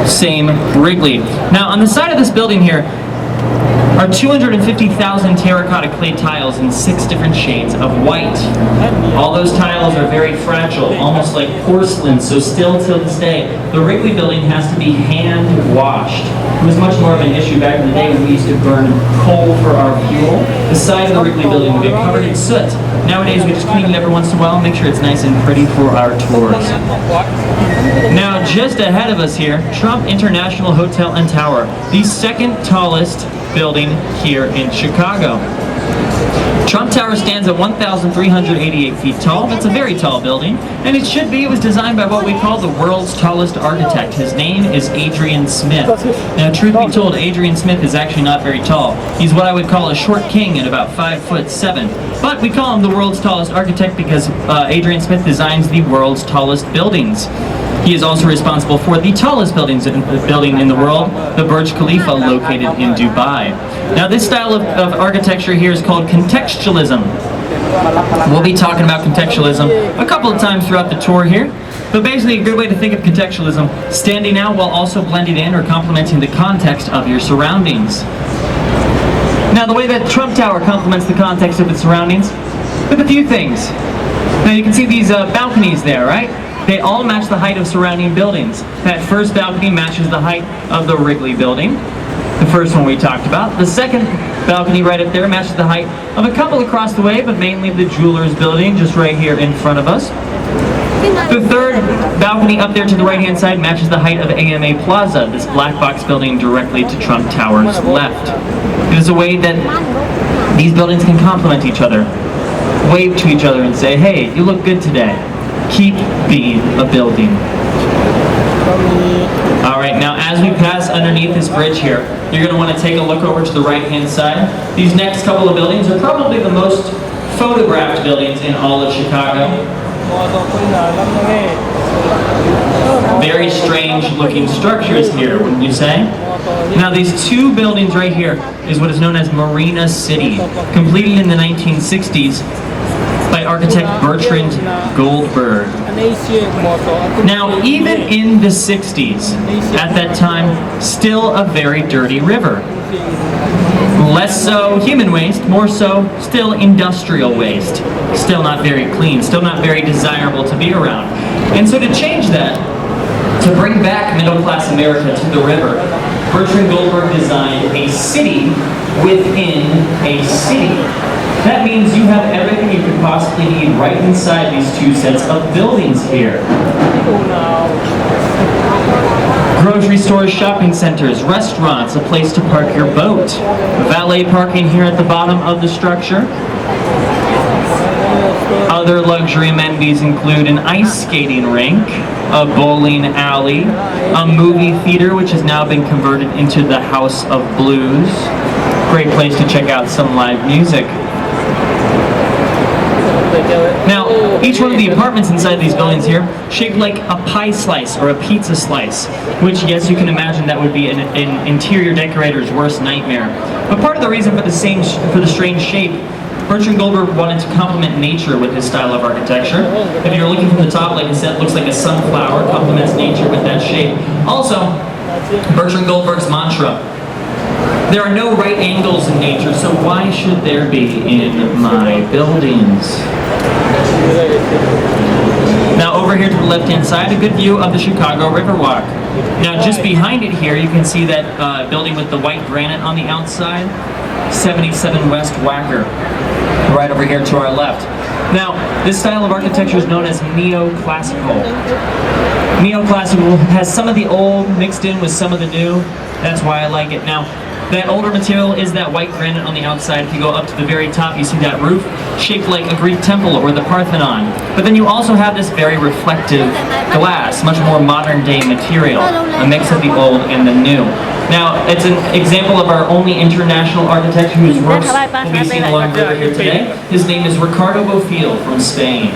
same Wrigley. Now, on the side of this building here are 250,000 terracotta clay tiles in 6 different shades of white. All those tiles are very fragile, almost like porcelain, so still till this day, the Wrigley Building has to be hand washed. It was much more of an issue back in the day when we used to burn coal for our fuel. The side of the Wrigley Building would get covered in soot. Nowadays, we just clean it every once in a while and make sure it's nice and pretty for our tours. Now, just ahead of us here, Trump International Hotel and Tower, the second tallest building here in Chicago. Trump Tower stands at 1,388 feet tall. That's a very tall building, and it should be. It was designed by what we call the world's tallest architect. His name is Adrian Smith. Now, truth be told, Adrian Smith is actually not very tall. He's what I would call a short king at about 5'7". But we call him the world's tallest architect because Adrian Smith designs the world's tallest buildings. He is also responsible for the tallest building in the world, the Burj Khalifa, located in Dubai. Now, this style of architecture here is called contextualism. We'll be talking about contextualism a couple of times throughout the tour here. But basically, a good way to think of contextualism, standing out while also blending in or complementing the context of your surroundings. Now, the way that Trump Tower complements the context of its surroundings with a few things. Now you can see these balconies there, right? They all match the height of surrounding buildings. That first balcony matches the height of the Wrigley building, the first one we talked about. The second balcony right up there matches the height of a couple across the way, but mainly the Jewelers building just right here in front of us. The third balcony up there to the right-hand side matches the height of AMA Plaza, this black box building directly to Trump Tower's left. It is a way that these buildings can complement each other, wave to each other and say, hey, you look good today. Keep being a building. All right, now as we pass underneath this bridge here, you're going to want to take a look over to the right-hand side. These next couple of buildings are probably the most photographed buildings in all of Chicago. Very strange looking structures here, wouldn't you say? Now these two buildings right here is what is known as Marina City, completed in the 1960s by architect Bertrand Goldberg. Now even in the 60s, at that time, still a very dirty river. Less so human waste, more so still industrial waste. Still not very clean, still not very desirable to be around. And so to change that, to bring back middle-class America to the river, Bertrand Goldberg designed a city within a city. That means you have everything you could possibly need right inside these two sets of buildings here. Grocery stores, shopping centers, restaurants, a place to park your boat. Valet parking here at the bottom of the structure. Other luxury amenities include an ice skating rink, a bowling alley, a movie theater which has now been converted into the House of Blues. Great place to check out some live music. Now, each one of the apartments inside these buildings here shaped like a pie slice or a pizza slice, which, yes, you can imagine that would be an interior decorator's worst nightmare. But part of the reason for the strange shape, Bertrand Goldberg wanted to complement nature with his style of architecture. If you're looking from the top, like I said, it looks like a sunflower, complements nature with that shape. Also, Bertrand Goldberg's mantra, there are no right angles in nature, so why should there be in my buildings? Now over here to the left-hand side, a good view of the Chicago Riverwalk. Now just behind it here, you can see that building with the white granite on the outside, 77 West Wacker, right over here to our left. Now, this style of architecture is known as neoclassical. Neoclassical has some of the old mixed in with some of the new. That's why I like it. Now, that older material is that white granite on the outside. If you go up to the very top, you see that roof shaped like a Greek temple or the Parthenon. But then you also have this very reflective glass, much more modern day material, a mix of the old and the new. Now, it's an example of our only international architect whose works will be seen along the river here today. His name is Ricardo Bofill from Spain.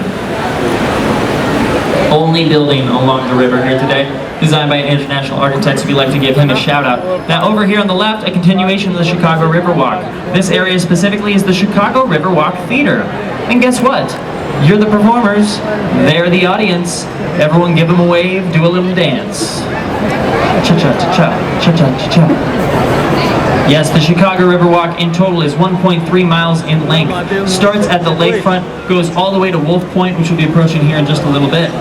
Only building along the river here today, designed by an international architect, so we'd like to give him a shout out. Now over here on the left, a continuation of the Chicago Riverwalk. This area specifically is the Chicago Riverwalk Theater. And guess what? You're the performers, they're the audience. Everyone give them a wave, do a little dance. Cha-cha-cha-cha, cha-cha-cha-cha. Yes, the Chicago Riverwalk in total is 1.3 miles in length. Starts at the lakefront, goes all the way to Wolf Point, which we'll be approaching here in just a little bit.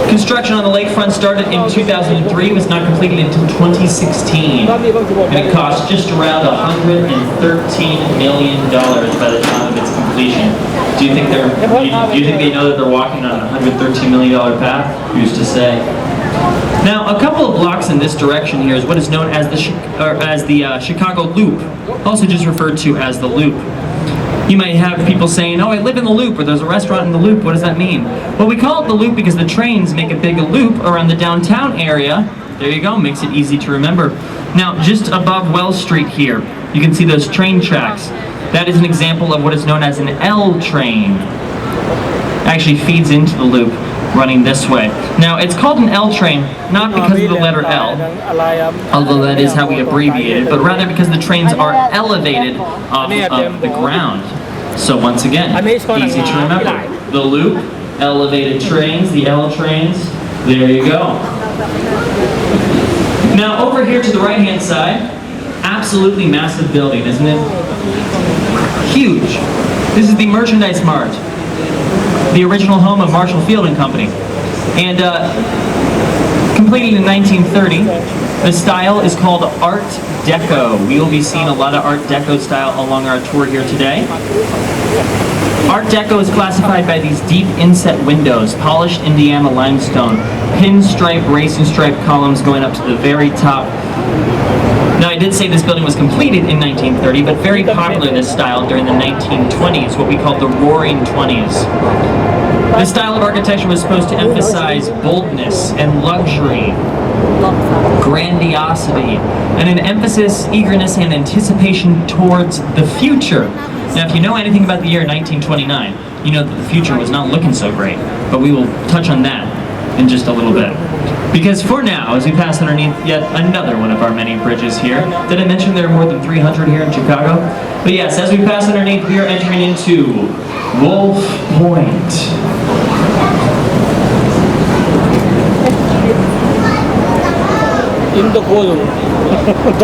Construction on the lakefront started in 2003, was not completed until 2016. And it cost just around $113 million by the time of its completion. Do you think they know that they're walking on a $113 million path? Who's to say? Now, a couple of blocks in this direction here is what is known as the Chicago Loop, also just referred to as the Loop. You might have people saying, oh, I live in the Loop, or there's a restaurant in the Loop. What does that mean? Well, we call it the Loop because the trains make a big loop around the downtown area. There you go, makes it easy to remember. Now, just above Wells Street here, you can see those train tracks. That is an example of what is known as an L train. It actually feeds into the loop, running this way. Now, it's called an L train, not because of the letter L, although that is how we abbreviate it, but rather because the trains are elevated off of the ground. So once again, easy to remember. The loop, elevated trains, the L trains, there you go. Now over here to the right-hand side, absolutely massive building, isn't it? Huge. This is the Merchandise Mart, the original home of Marshall Field and Company. And completed in 1930. The style is called Art Deco. We will be seeing a lot of Art Deco style along our tour here today. Art Deco is classified by these deep inset windows, polished Indiana limestone, pinstripe, racing stripe columns going up to the very top. Now, I did say this building was completed in 1930, but very popular in this style during the 1920s, what we call the Roaring 20s. This style of architecture was supposed to emphasize boldness and luxury, grandiosity, and an emphasis, eagerness, and anticipation towards the future. Now, if you know anything about the year 1929, you know that the future was not looking so great, but we will touch on that in just a little bit. Because for now, as we pass underneath yet another one of our many bridges here, did I mention there are more than 300 here in Chicago? But yes, as we pass underneath, we are entering into Wolf Point.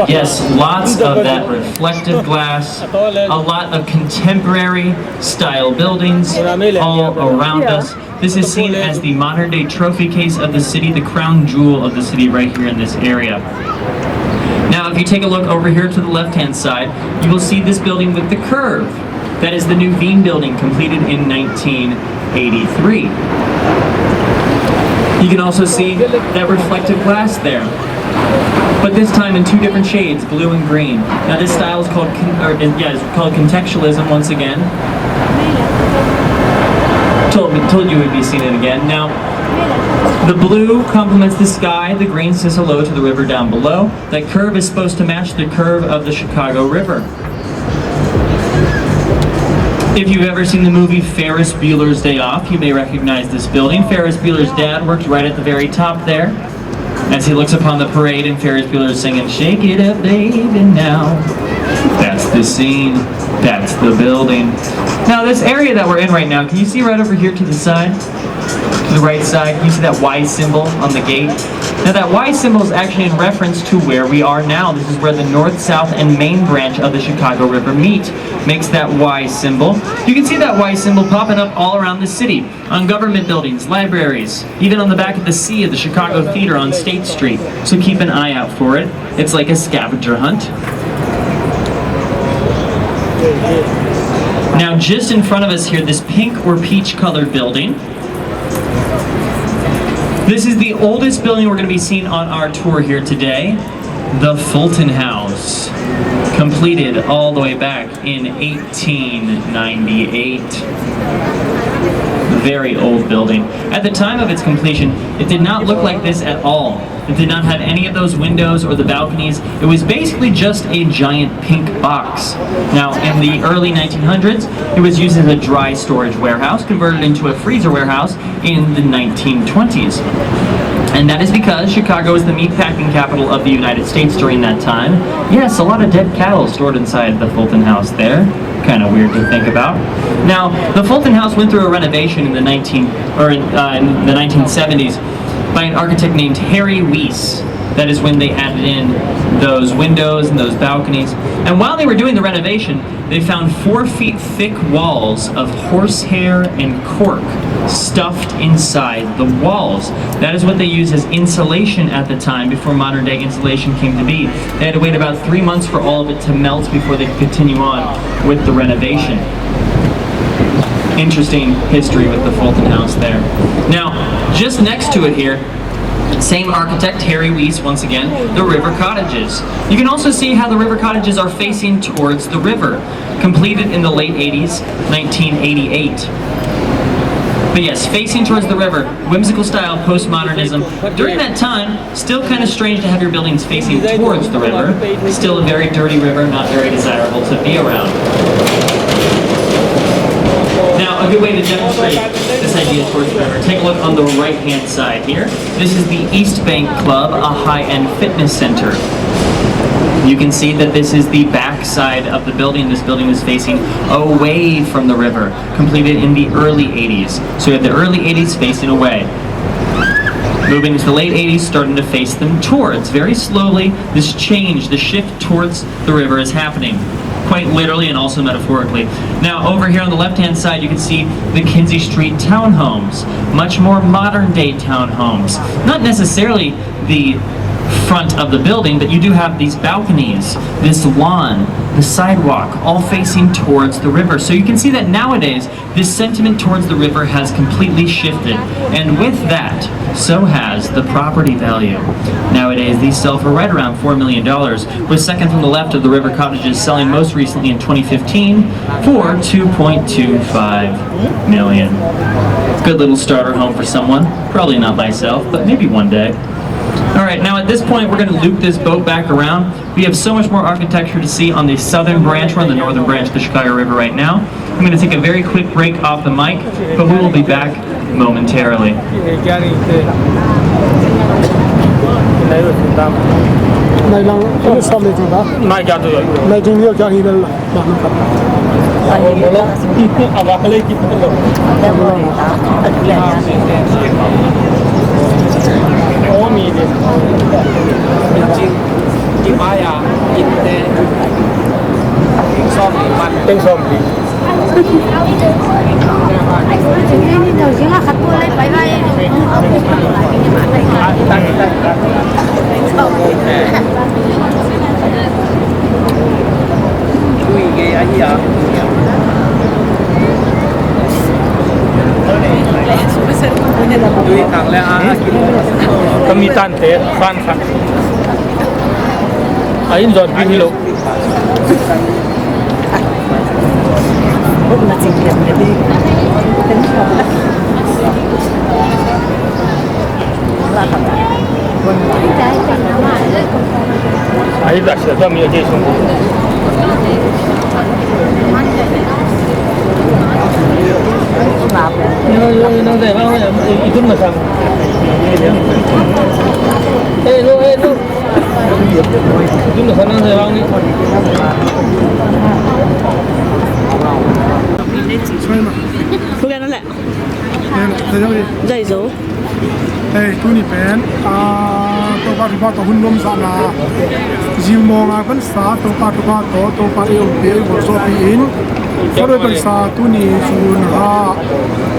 Yes, lots of that reflective glass, a lot of contemporary style buildings all around us. This is seen as the modern day trophy case of the city, the crown jewel of the city right here in this area. Now, if you take a look over here to the left-hand side, you will see this building with the curve. That is the new Veen building, completed in 1983. You can also see that reflective glass there, but this time in two different shades, blue and green. Now this style is called, it's called contextualism once again. Told you we'd be seeing it again. Now, the blue complements the sky, the green says hello to the river down below. That curve is supposed to match the curve of the Chicago River. If you've ever seen the movie Ferris Bueller's Day Off, you may recognize this building. Ferris Bueller's dad worked right at the very top there. As he looks upon the parade and Ferris Bueller is singing, "Shake it up, baby, now." That's the scene. That's the building. Now this area that we're in right now, can you see right over here to the side? To the right side, can you see that Y symbol on the gate? Now that Y symbol is actually in reference to where we are now. This is where the north, south, and main branch of the Chicago River meet. Makes that Y symbol. You can see that Y symbol popping up all around the city, on government buildings, libraries, even on the back of the C of the Chicago Theater on State Street. So keep an eye out for it. It's like a scavenger hunt. Now just in front of us here, this pink or peach colored building. This is the oldest building we're going to be seeing on our tour here today, the Fulton House, completed all the way back in 1898. Very old building. At the time of its completion, it did not look like this at all. It did not have any of those windows or the balconies. It was basically just a giant pink box. Now, in the early 1900s, it was used as a dry storage warehouse, converted into a freezer warehouse in the 1920s. And that is because Chicago is the meatpacking capital of the United States during that time. Yes, a lot of dead cattle stored inside the Fulton House there. Kind of weird to think about. Now, the Fulton House went through a renovation in the 1970s by an architect named Harry Weiss. That is when they added in those windows and those balconies. And while they were doing the renovation, they found 4 feet thick walls of horsehair and cork stuffed inside the walls. That is what they used as insulation at the time, before modern day insulation came to be. They had to wait about 3 months for all of it to melt before they could continue on with the renovation. Interesting history with the Fulton House there. Now, just next to it here, same architect, Harry Weiss, once again, the river cottages. You can also see how the river cottages are facing towards the river. Completed in the late 80s, 1988. But yes, facing towards the river, whimsical style, postmodernism. During that time, still kind of strange to have your buildings facing towards the river. Still a very dirty river, not very desirable to be around. Now, a good way to demonstrate this idea towards the river, take a look on the right-hand side here. This is the East Bank Club, a high-end fitness center. You can see that this is the back side of the building. This building was facing away from the river, completed in the early 80s. So we have the early 80s facing away. Moving into the late 80s, starting to face them towards. Very slowly, this change, the shift towards the river is happening. Quite literally and also metaphorically. Now over here on the left-hand side you can see the Kinsey Street townhomes. Much more modern day townhomes. Not necessarily the front of the building, but you do have these balconies, this lawn, the sidewalk, all facing towards the river. So you can see that nowadays, this sentiment towards the river has completely shifted. And with that, so has the property value. Nowadays, these sell for right around $4 million, with second from the left of the river cottages selling most recently in 2015 for $2.25 million. Good little starter home for someone. Probably not myself, but maybe one day. Alright, now at this point we're going to loop this boat back around. We have so much more architecture to see on the southern branch. We're on the northern branch of the Chicago River right now. I'm going to take a very quick break off the mic, but we will be back momentarily. Kami tante, fan fan. Ayun doon, pinilo. Ayun dah, sudah kami aja sungguh. Nó để bao nhiêu? Itu macam. Lo. Itu macam mana bang ni? Bukanนั่นแหละใจโซtu ni pen to pa to hun nom sa na jiu mo nga kan sa to pa e o pe wo so pi in for kan sa tu ni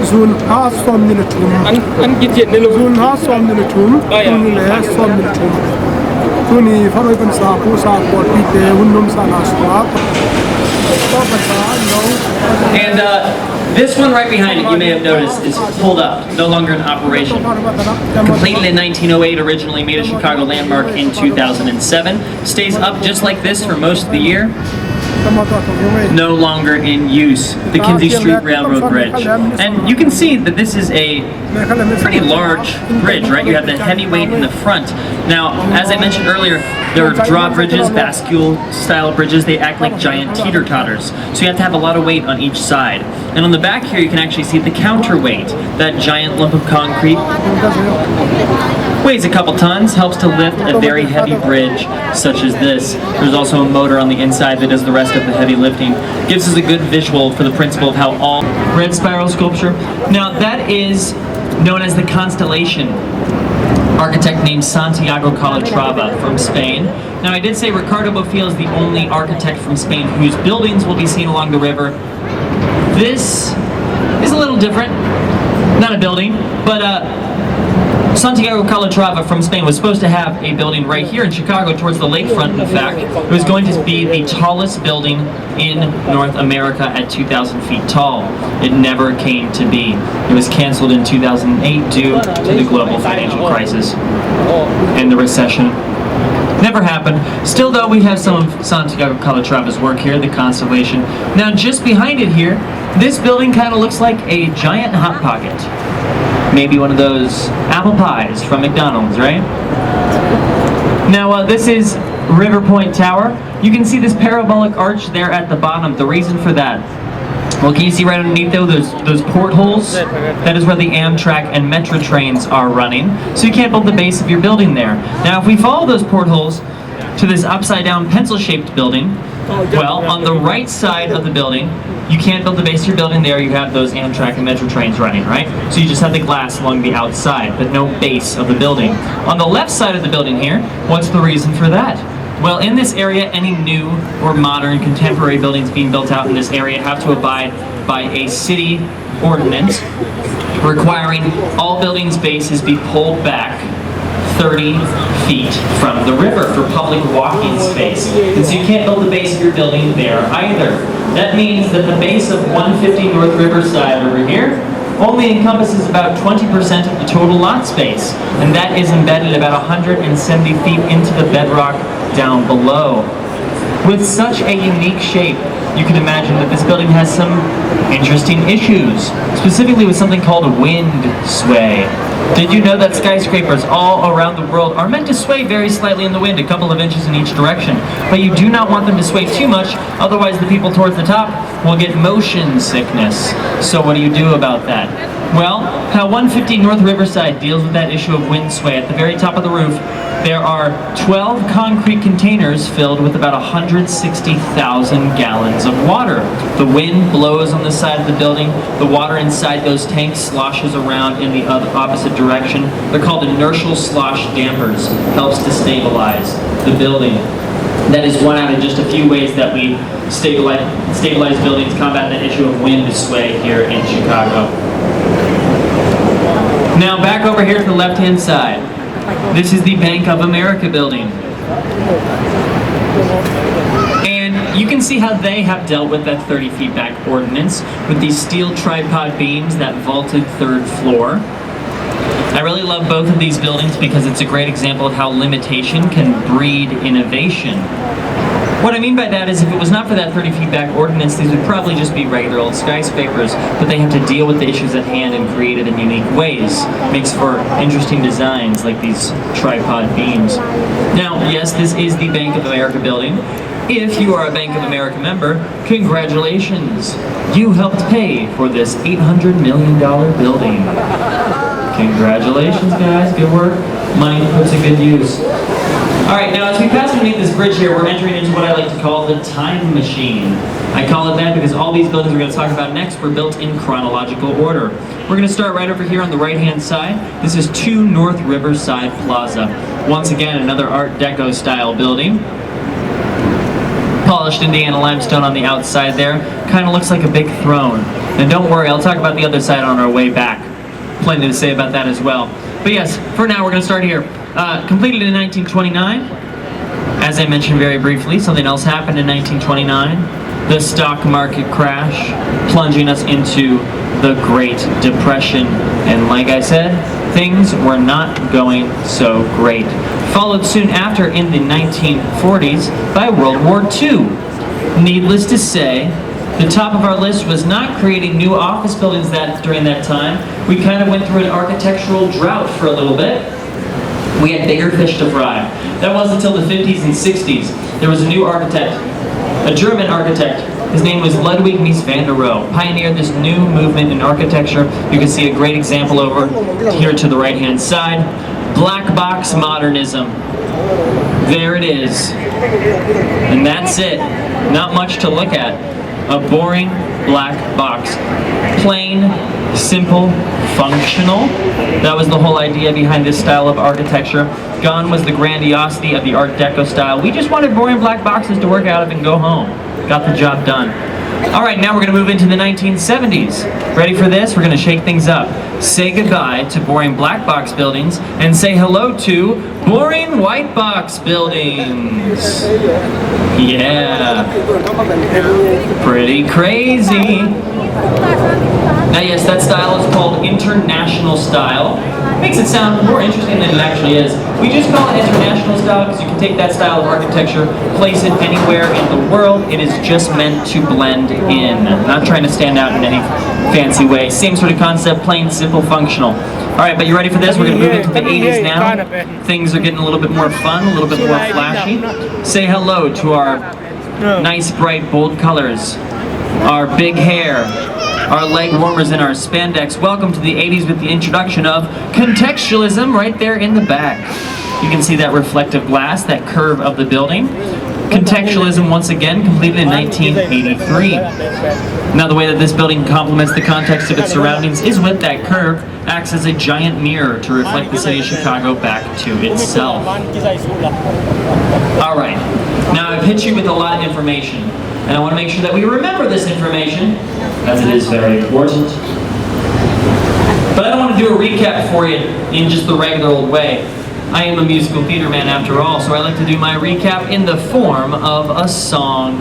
zun ha som ni thum an ki jet ne lo zun ha som ni thum tu ni le som ni thum tu ni for kan sa pu sa ko pi te hun nom sa na swa to pa sa no. And this one right behind it, you may have noticed, is pulled up, no longer in operation. Completed in 1908, originally made a Chicago landmark in 2007. Stays up just like this for most of the year. No longer in use, the Kinsey Street Railroad Bridge. And you can see that this is a pretty large bridge, right? You have the heavyweight in the front. Now, as I mentioned earlier, there are drawbridges, bascule-style bridges. They act like giant teeter-totters. So you have to have a lot of weight on each side. And on the back here, you can actually see the counterweight. That giant lump of concrete weighs a couple tons, helps to lift a very heavy bridge such as this. There's also a motor on the inside that does the rest of the heavy lifting. Gives us a good visual for the principle of how all red spiral sculpture. Now that is known as the Constellation. Architect named Santiago Calatrava from Spain. Now I did say Ricardo Bofill is the only architect from Spain whose buildings will be seen along the river. This is a little different. Not a building, but Santiago Calatrava from Spain was supposed to have a building right here in Chicago towards the lakefront, in fact. It was going to be the tallest building in North America at 2,000 feet tall. It never came to be. It was canceled in 2008 due to the global financial crisis and the recession. Never happened. Still though, we have some of Santiago Calatrava's work here, the Constellation. Now just behind it here, this building kind of looks like a giant Hot Pocket. Maybe one of those apple pies from McDonald's, right? Now this is River Point Tower. You can see this parabolic arch there at the bottom. The reason for that, well, can you see right underneath those portholes? That is where the Amtrak and Metro trains are running. So you can't build the base of your building there. Now if we follow those portholes to this upside down pencil shaped building, Well, on the right side of the building, you can't build the base of your building there. You have those Amtrak and Metro trains running, right? So you just have the glass along the outside, but no base of the building. On the left side of the building here, what's the reason for that? Well, in this area, any new or modern contemporary buildings being built out in this area have to abide by a city ordinance requiring all buildings' bases be pulled back 30 feet from the river for public walking space. And so you can't build the base of your building there either. That means that the base of 150 North Riverside over here only encompasses about 20% of the total lot space, and that is embedded about 170 feet into the bedrock down below. With such a unique shape, you can imagine that this building has some interesting issues, specifically with something called wind sway. Did you know that skyscrapers all around the world are meant to sway very slightly in the wind, a couple of inches in each direction, but you do not want them to sway too much, otherwise the people towards the top will get motion sickness. So what do you do about that? Well, how 150 North Riverside deals with that issue of wind sway, at the very top of the roof, there are 12 concrete containers filled with about 160,000 gallons of water. The wind blows on the side of the building. The water inside those tanks sloshes around in the opposite direction. They're called inertial slosh dampers. Helps to stabilize the building. That is one out of just a few ways that we stabilize buildings, combat the issue of wind sway here in Chicago. Now back over here to the left-hand side. This is the Bank of America building. And you can see how they have dealt with that 30 feet back ordinance with these steel tripod beams, that vaulted third floor. I really love both of these buildings because it's a great example of how limitation can breed innovation. What I mean by that is if it was not for that 30 feet back ordinance, these would probably just be regular old skyscrapers, but they have to deal with the issues at hand and create it in unique ways. Makes for interesting designs like these tripod beams. Now, yes, this is the Bank of America building. If you are a Bank of America member, congratulations! You helped pay for this $800 million building. Congratulations, guys, good work. Money puts to good use. Alright, now as we pass underneath this bridge here, we're entering into what I like to call the time machine. I call it that because all these buildings we're going to talk about next were built in chronological order. We're going to start right over here on the right-hand side. This is 2 North Riverside Plaza. Once again, another Art Deco style building. Polished Indiana limestone on the outside there. Kind of looks like a big throne. And don't worry, I'll talk about the other side on our way back. Plenty to say about that as well. But yes, for now we're going to start here. Completed in 1929. As I mentioned very briefly, something else happened in 1929. The stock market crash, plunging us into the Great Depression. And like I said, things were not going so great. Followed soon after in the 1940s by World War II. Needless to say, the top of our list was not creating new office buildings during that time. We kind of went through an architectural drought for a little bit. We had bigger fish to fry. That wasn't until the 50s and 60s. There was a new architect, a German architect. His name was Ludwig Mies van der Rohe. Pioneered this new movement in architecture. You can see a great example over here to the right-hand side. Black box modernism. There it is. And that's it. Not much to look at. A boring black box. Plain, simple, functional. That was the whole idea behind this style of architecture. Gone was the grandiosity of the Art Deco style. We just wanted boring black boxes to work out of and go home. Got the job done. Alright, now we're going to move into the 1970s. Ready for this? We're going to shake things up. Say goodbye to boring black box buildings and say hello to boring white box buildings. Yeah. Pretty crazy. Now yes, that style is called international style. Makes it sound more interesting than it actually is. We just call it international style because you can take that style of architecture, place it anywhere in the world. It is just meant to blend in. Not trying to stand out in any fancy way. Same sort of concept, plain, simple, functional. Alright, but you ready for this? We're going to move into the 80s now. Things are getting a little bit more fun, a little bit more flashy. Say hello to our nice, bright, bold colors. Our big hair. Our leg warmers and our spandex. Welcome to the 80s with the introduction of contextualism right there in the back. You can see that reflective glass, that curve of the building. Contextualism, once again, completed in 1983. Now, the way that this building complements the context of its surroundings is with that curve, acts as a giant mirror to reflect the city of Chicago back to itself. All right, now I've hit you with a lot of information, and I want to make sure that we remember this information, as it is very important. But I don't want to do a recap for you in just the regular old way. I am a musical theater man after all, so I like to do my recap in the form of a song.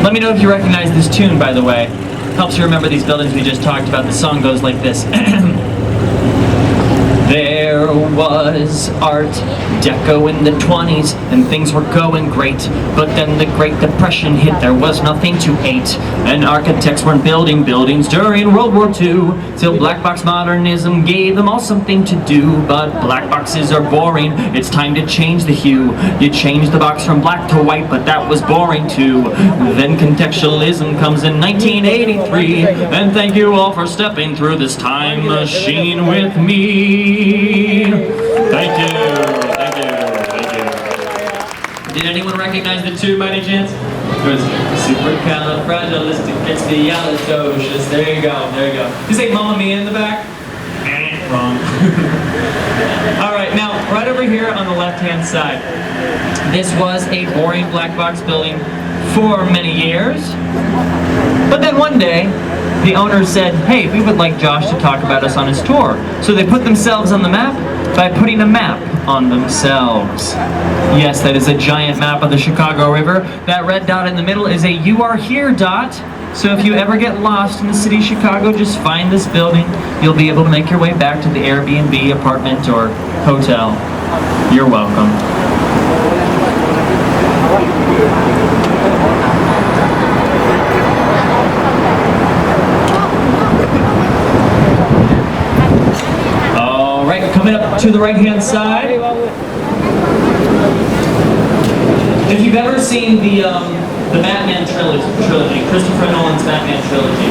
Let me know if you recognize this tune, by the way. Helps you remember these buildings we just talked about. The song goes like this. There was Art Deco in the 20s, and things were going great. But then the Great Depression hit, there was nothing to eat. And architects weren't building buildings during World War II, till black box modernism gave them all something to do. But black boxes are boring, it's time to change the hue. You change the box from black to white, but that was boring too. Then contextualism comes in 1983, and thank you all for stepping through this time machine with me. Thank you, thank you, thank you. Did anyone recognize the tune by any chance? It was supercalifragilisticexpialidocious. There you go, there you go. You say Mamma Mia in the back? Wrong. All right, now right over here on the left-hand side, this was a boring black box building for many years. But then one day, the owner said, hey, we would like Josh to talk about us on his tour. So they put themselves on the map by putting a map on themselves. Yes, that is a giant map of the Chicago River. That red dot in the middle is a "You Are Here" dot. So if you ever get lost in the city of Chicago, just find this building. You'll be able to make your way back to the Airbnb, apartment, or hotel. You're welcome. Coming up to the right-hand side. If you've ever seen the Batman trilogy, Christopher Nolan's Batman trilogy,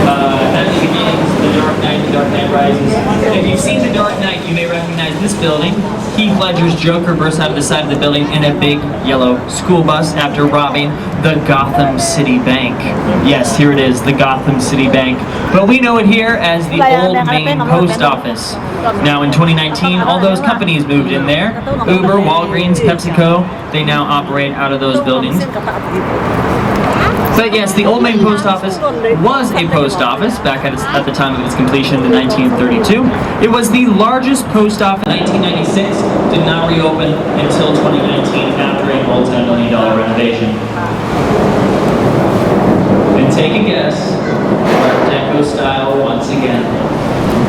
Batman Begins, The Dark Knight, The Dark Knight Rises. If you've seen The Dark Knight, you may recognize this building. Heath Ledger's Joker bursts out of the side of the building in a big yellow school bus after robbing the Gotham City Bank. Yes, here it is, the Gotham City Bank. But we know it here as the Old Main Post Office. Now in 2019, all those companies moved in there. Uber, Walgreens, PepsiCo, they now operate out of those buildings. But yes, the Old Main Post Office was a post office back at the time of its completion in 1932. It was the largest post office in 1996, did not reopen until 2019 after a multi-million-dollar renovation. And take a guess, Art Deco style once again.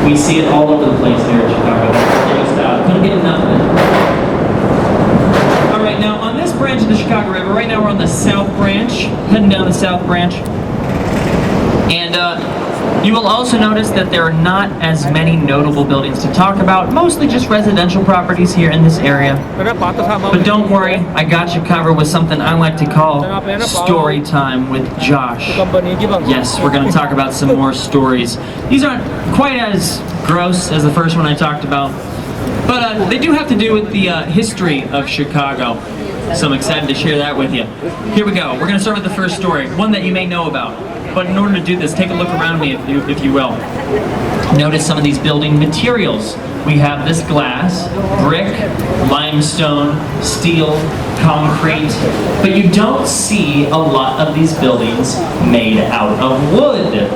We see it all over the place here in Chicago. Art Deco style, couldn't get enough of it. Alright, now on this branch of the Chicago River, right now we're on the South Branch, heading down the South Branch. And you will also notice that there are not as many notable buildings to talk about, mostly just residential properties here in this area. But don't worry, I got you covered with something I like to call Story Time with Josh. Yes, we're going to talk about some more stories. These aren't quite as gross as the first one I talked about, but they do have to do with the history of Chicago. So I'm excited to share that with you. Here we go. We're going to start with the first story, one that you may know about. But in order to do this, take a look around me if you will. Notice some of these building materials. We have this glass, brick, limestone, steel, concrete, but you don't see a lot of these buildings made out of wood.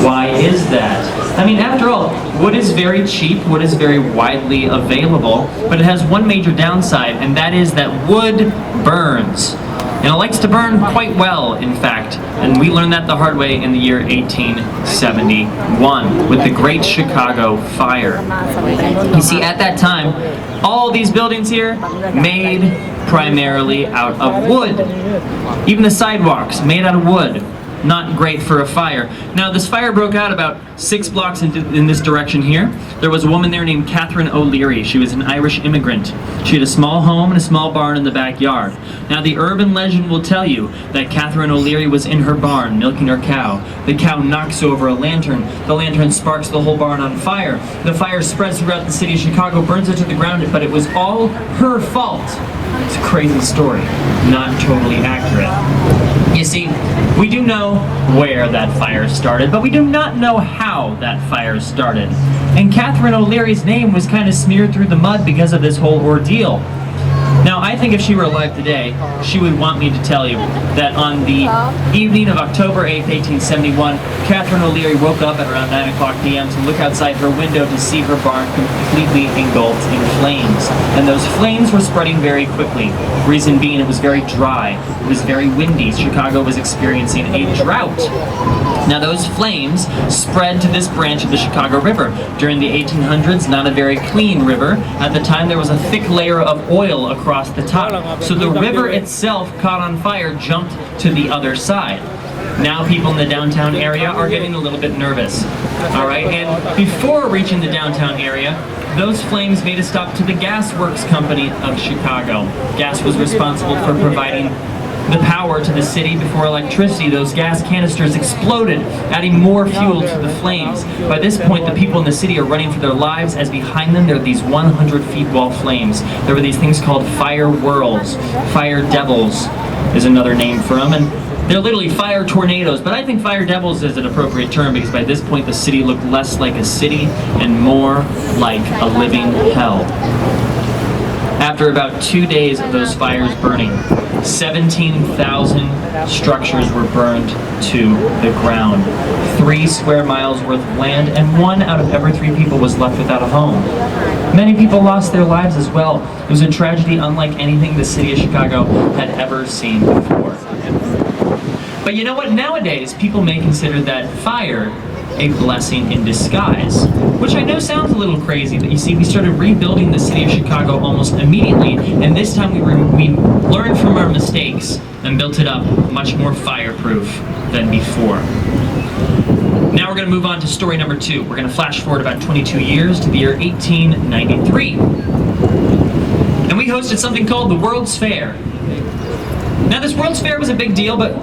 Why is that? I mean, after all, wood is very cheap, wood is very widely available, but it has one major downside, and that is that wood burns. And it likes to burn quite well, in fact, and we learned that the hard way in the year 1871 with the Great Chicago Fire. You see, at that time, all these buildings here made primarily out of wood. Even the sidewalks made out of wood. not great for a fire. Now, this fire broke out about 6 blocks in this direction here. There was a woman there named Catherine O'Leary. She was an Irish immigrant. She had a small home and a small barn in the backyard. Now, the urban legend will tell you that Catherine O'Leary was in her barn milking her cow. The cow knocks over a lantern. The lantern sparks the whole barn on fire. The fire spreads throughout the city of Chicago, burns it to the ground, but it was all her fault. It's a crazy story, not totally accurate. You see, we do know where that fire started, but we do not know how that fire started. And Catherine O'Leary's name was kind of smeared through the mud because of this whole ordeal. Now, I think if she were alive today, she would want me to tell you that on the evening of October 8th, 1871, Catherine O'Leary woke up at around 9 o'clock p.m. to look outside her window to see her barn completely engulfed in flames. And those flames were spreading very quickly. Reason being, it was very dry. It was very windy. Chicago was experiencing a drought. Now, those flames spread to this branch of the Chicago River. During the 1800s, not a very clean river. At the time, there was a thick layer of oil across the top. So the river itself caught on fire, jumped to the other side. Now people in the downtown area are getting a little bit nervous. All right, and before reaching the downtown area, those flames made a stop to the Gas Works Company of Chicago. Gas was responsible for providing the power to the city. Before electricity, those gas canisters exploded, adding more fuel to the flames. By this point, the people in the city are running for their lives, as behind them there are these 100 feet wall flames. There were these things called fire whirls. Fire devils is another name for them, and they're literally fire tornadoes, but I think fire devils is an appropriate term because by this point the city looked less like a city and more like a living hell. After about 2 days of those fires burning, 17,000 structures were burned to the ground. 3 square miles worth of land, and 1 out of every 3 people was left without a home. Many people lost their lives as well. It was a tragedy unlike anything the city of Chicago had ever seen before. But you know what? Nowadays, people may consider that fire a blessing in disguise, which I know sounds a little crazy, but you see, we started rebuilding the city of Chicago almost immediately, and this time we learned from our mistakes and built it up much more fireproof than before. Now we're going to move on to story number 2. We're going to flash forward about 22 years to the year 1893. And we hosted something called the World's Fair. Now this World's Fair was a big deal, but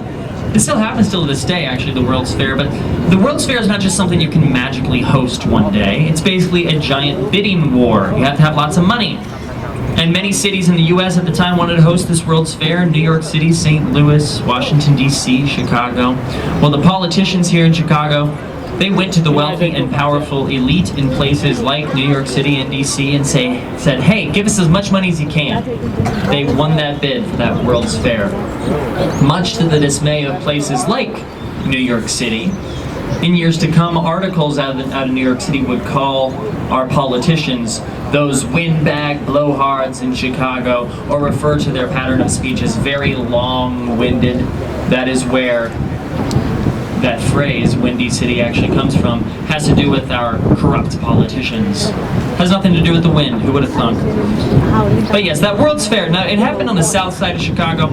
it still happens still to this day, actually, the World's Fair. But the World's Fair is not just something you can magically host one day. It's basically a giant bidding war. You have to have lots of money. And many cities in the U.S. at the time wanted to host this World's Fair. New York City, St. Louis, Washington, D.C., Chicago. Well, the politicians here in Chicago, they went to the wealthy and powerful elite in places like New York City and D.C. and said, hey, give us as much money as you can. They won that bid for that World's Fair. Much to the dismay of places like New York City. In years to come, articles out of New York City would call our politicians those windbag blowhards in Chicago, or refer to their pattern of speech as very long-winded. That is where that phrase, Windy City, actually comes from. Has to do with our corrupt politicians. Has nothing to do with the wind, who would have thunk? But yes, that World's Fair, now it happened on the south side of Chicago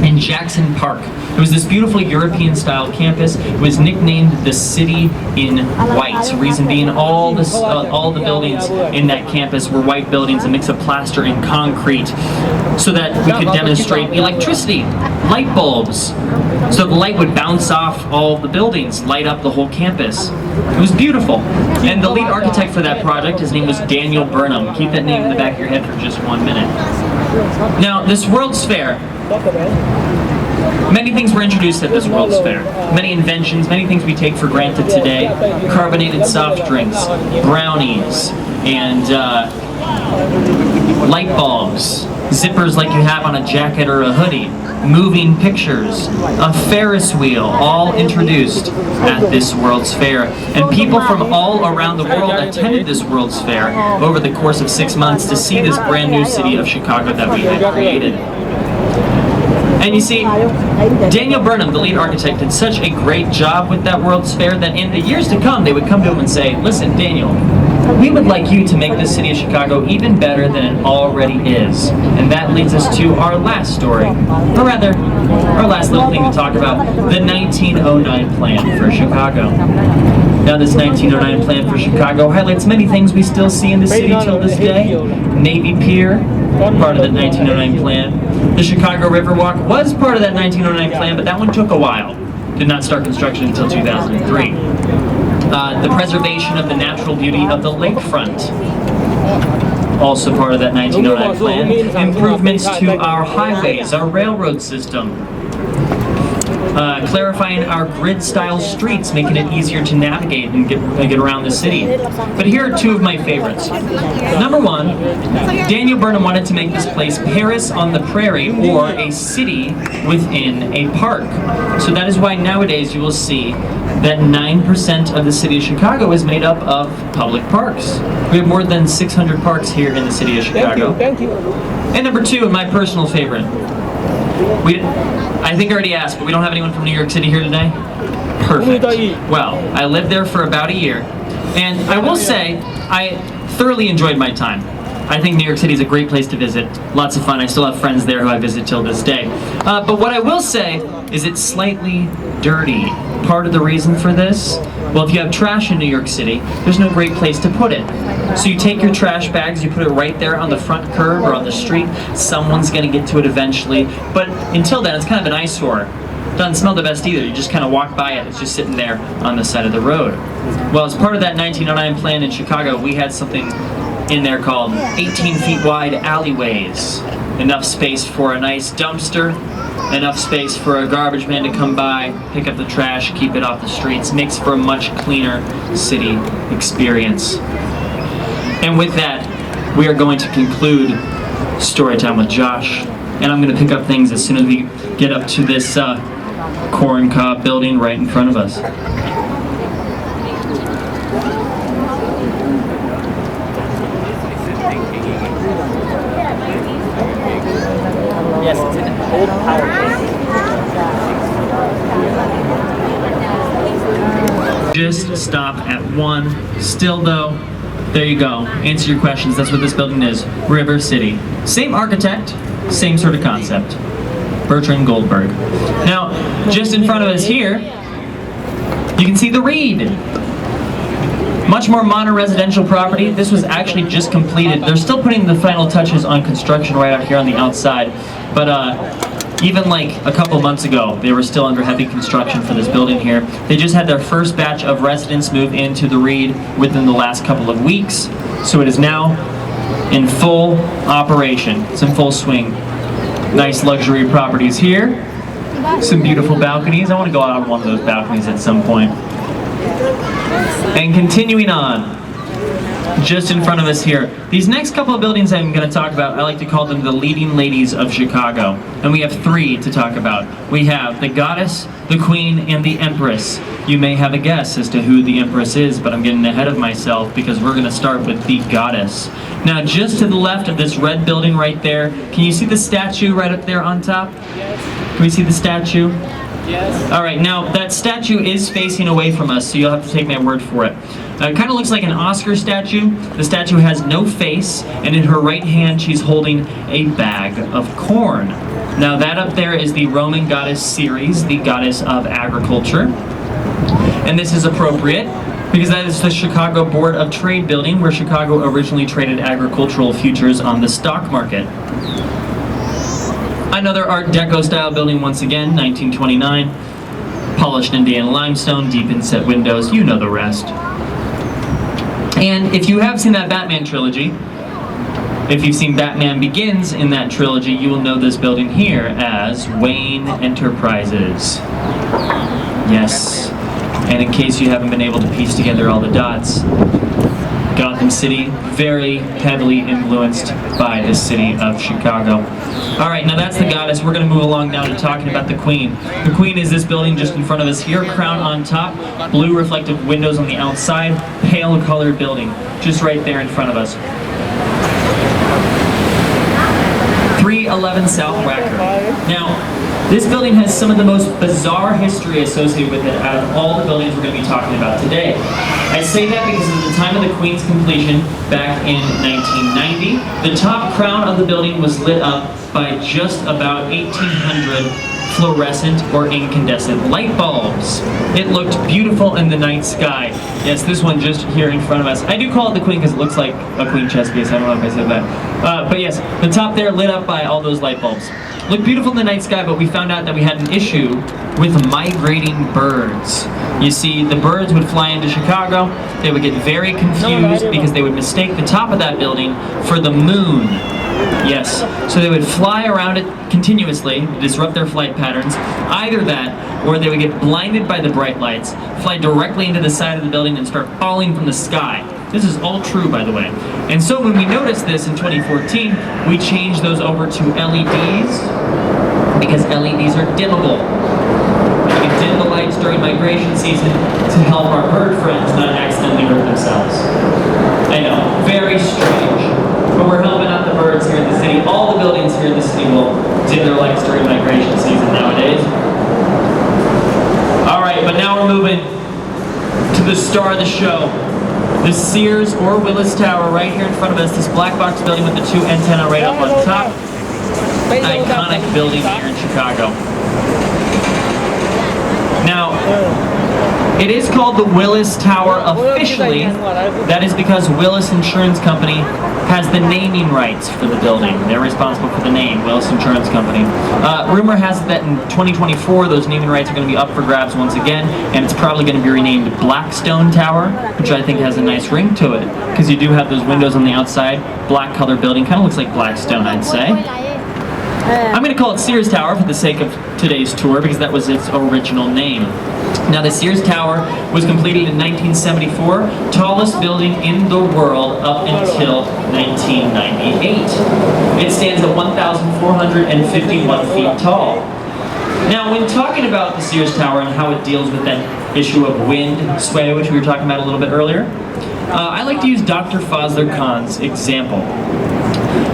in Jackson Park. It was this beautiful European-style campus. It was nicknamed the City in White. Reason being, all the buildings in that campus were white buildings, a mix of plaster and concrete, so that we could demonstrate electricity, light bulbs, so the light would bounce off all the buildings, light up the whole campus. It was beautiful. And the lead architect for that project, his name was Daniel Burnham. Keep that name in the back of your head for just 1 minute. Now, this World's Fair, many things were introduced at this World's Fair. Many inventions, many things we take for granted today. Carbonated soft drinks, brownies, and light bulbs, zippers like you have on a jacket or a hoodie, moving pictures, a Ferris wheel, all introduced at this World's Fair. And people from all around the world attended this World's Fair over the course of 6 months to see this brand new city of Chicago that we had created. And you see, Daniel Burnham, the lead architect, did such a great job with that World's Fair that in the years to come, they would come to him and say, listen, Daniel, we would like you to make the city of Chicago even better than it already is. And that leads us to our last story, or rather, our last little thing to talk about, the 1909 plan for Chicago. Now this 1909 plan for Chicago highlights many things we still see in the city till this day. Navy Pier, part of the 1909 plan. The Chicago Riverwalk was part of that 1909 plan, but that one took a while. Did not start construction until 2003. The preservation of the natural beauty of the lakefront, also part of that 1909 plan. Improvements to our highways, our railroad system. Clarifying our grid-style streets, making it easier to navigate and get around the city. But here are two of my favorites. Number one, Daniel Burnham wanted to make this place Paris on the Prairie, or a city within a park. So that is why nowadays you will see that 9% of the city of Chicago is made up of public parks. We have more than 600 parks here in the city of Chicago. Thank you. And number two, my personal favorite. I think I already asked, but we don't have anyone from New York City here today? Perfect. Well, I lived there for about a year, and I will say, I thoroughly enjoyed my time. I think New York City is a great place to visit. Lots of fun. I still have friends there who I visit till this day. But what I will say is it's slightly dirty. Part of the reason for this? Well, if you have trash in New York City, there's no great place to put it. So you take your trash bags, you put it right there on the front curb or on the street. Someone's gonna get to it eventually. But until then, it's kind of an eyesore. Doesn't smell the best either. You just kind of walk by it. It's just sitting there on the side of the road. Well, as part of that 1909 plan in Chicago, we had something in there called 18 feet wide alleyways. Enough space for a nice dumpster, enough space for a garbage man to come by, pick up the trash, keep it off the streets. Makes for a much cleaner city experience. And with that, we are going to conclude Storytime with Josh. And I'm going to pick up things as soon as we get up to this corn cob building right in front of us. Yes, it's an old power plant. Just stop at one. Still though, there you go. Answer your questions. That's what this building is. River City. Same architect, same sort of concept. Bertrand Goldberg. Now, just in front of us here, you can see the Reed. Much more modern residential property. This was actually just completed. They're still putting the final touches on construction right out here on the outside. But even like a couple months ago, they were still under heavy construction for this building here. They just had their first batch of residents move into the Reed within the last couple of weeks. So it is now in full operation. It's in full swing. Nice luxury properties here. Some beautiful balconies. I want to go out on one of those balconies at some point. And continuing on, just in front of us here, these next couple of buildings I'm going to talk about, I like to call them the leading ladies of Chicago. And we have three to talk about. We have the Goddess, the Queen, and the Empress. You may have a guess as to who the Empress is, but I'm getting ahead of myself because we're going to start with the Goddess. Now, just to the left of this red building right there, can you see the statue right up there on top? Yes. Can we see the statue? Yes. All right, now that statue is facing away from us, so you'll have to take my word for it. It kind of looks like an Oscar statue. The statue has no face, and in her right hand, she's holding a bag of corn. Now that up there is the Roman goddess Ceres, the goddess of agriculture. And this is appropriate, because that is the Chicago Board of Trade building, where Chicago originally traded agricultural futures on the stock market. Another Art Deco style building once again, 1929. Polished Indiana limestone, deep inset windows, you know the rest. And if you have seen that Batman trilogy, if you've seen Batman Begins in that trilogy, you will know this building here as Wayne Enterprises. Yes. And in case you haven't been able to piece together all the dots, Gotham City, very heavily influenced by the city of Chicago. All right, now that's the Goddess. We're going to move along now to talking about the Queen. The Queen is this building just in front of us here, crown on top, blue reflective windows on the outside, pale colored building, just right there in front of us. 311 South Wacker. Now, This building has some of the most bizarre history associated with it out of all the buildings we're going to be talking about today. I say that because at the time of the Queen's completion, back in 1990, the top crown of the building was lit up by just about 1,800 fluorescent or incandescent light bulbs. It looked beautiful in the night sky. Yes, this one just here in front of us. I do call it the Queen because it looks like a Queen chess piece. I don't know if I said that. But yes, the top there lit up by all those light bulbs. Looked beautiful in the night sky, but we found out that we had an issue with migrating birds. You see, the birds would fly into Chicago. They would get very confused because they would mistake the top of that building for the moon. Yes, so they would fly around it continuously, disrupt their flight patterns. Either that, or they would get blinded by the bright lights, fly directly into the side of the building and start falling from the sky. This is all true, by the way. And so when we noticed this in 2014, we changed those over to LEDs, because LEDs are dimmable. You can dim the lights during migration season to help our bird friends not accidentally hurt themselves. I know, very strange. But we're helping out the birds here in the city. All the buildings here in the city will dim their lights during migration season nowadays. All right, but now we're moving to the star of the show. The Sears or Willis Tower right here in front of us. This black box building with the two antennae right up on top. Iconic building here in Chicago. Now, it is called the Willis Tower officially. That is because Willis Insurance Company has the naming rights for the building. They're responsible for the name, Willis Insurance Company. Rumor has it that in 2024, those naming rights are going to be up for grabs once again, and it's probably going to be renamed Blackstone Tower, which I think has a nice ring to it, because you do have those windows on the outside, black color building, kind of looks like Blackstone, I'd say. I'm going to call it Sears Tower for the sake of today's tour, because that was its original name. Now, the Sears Tower was completed in 1974, tallest building in the world up until 1998. It stands at 1,451 feet tall. Now, when talking about the Sears Tower and how it deals with that issue of wind sway, which we were talking about a little bit earlier, I like to use Dr. Fazler Khan's example.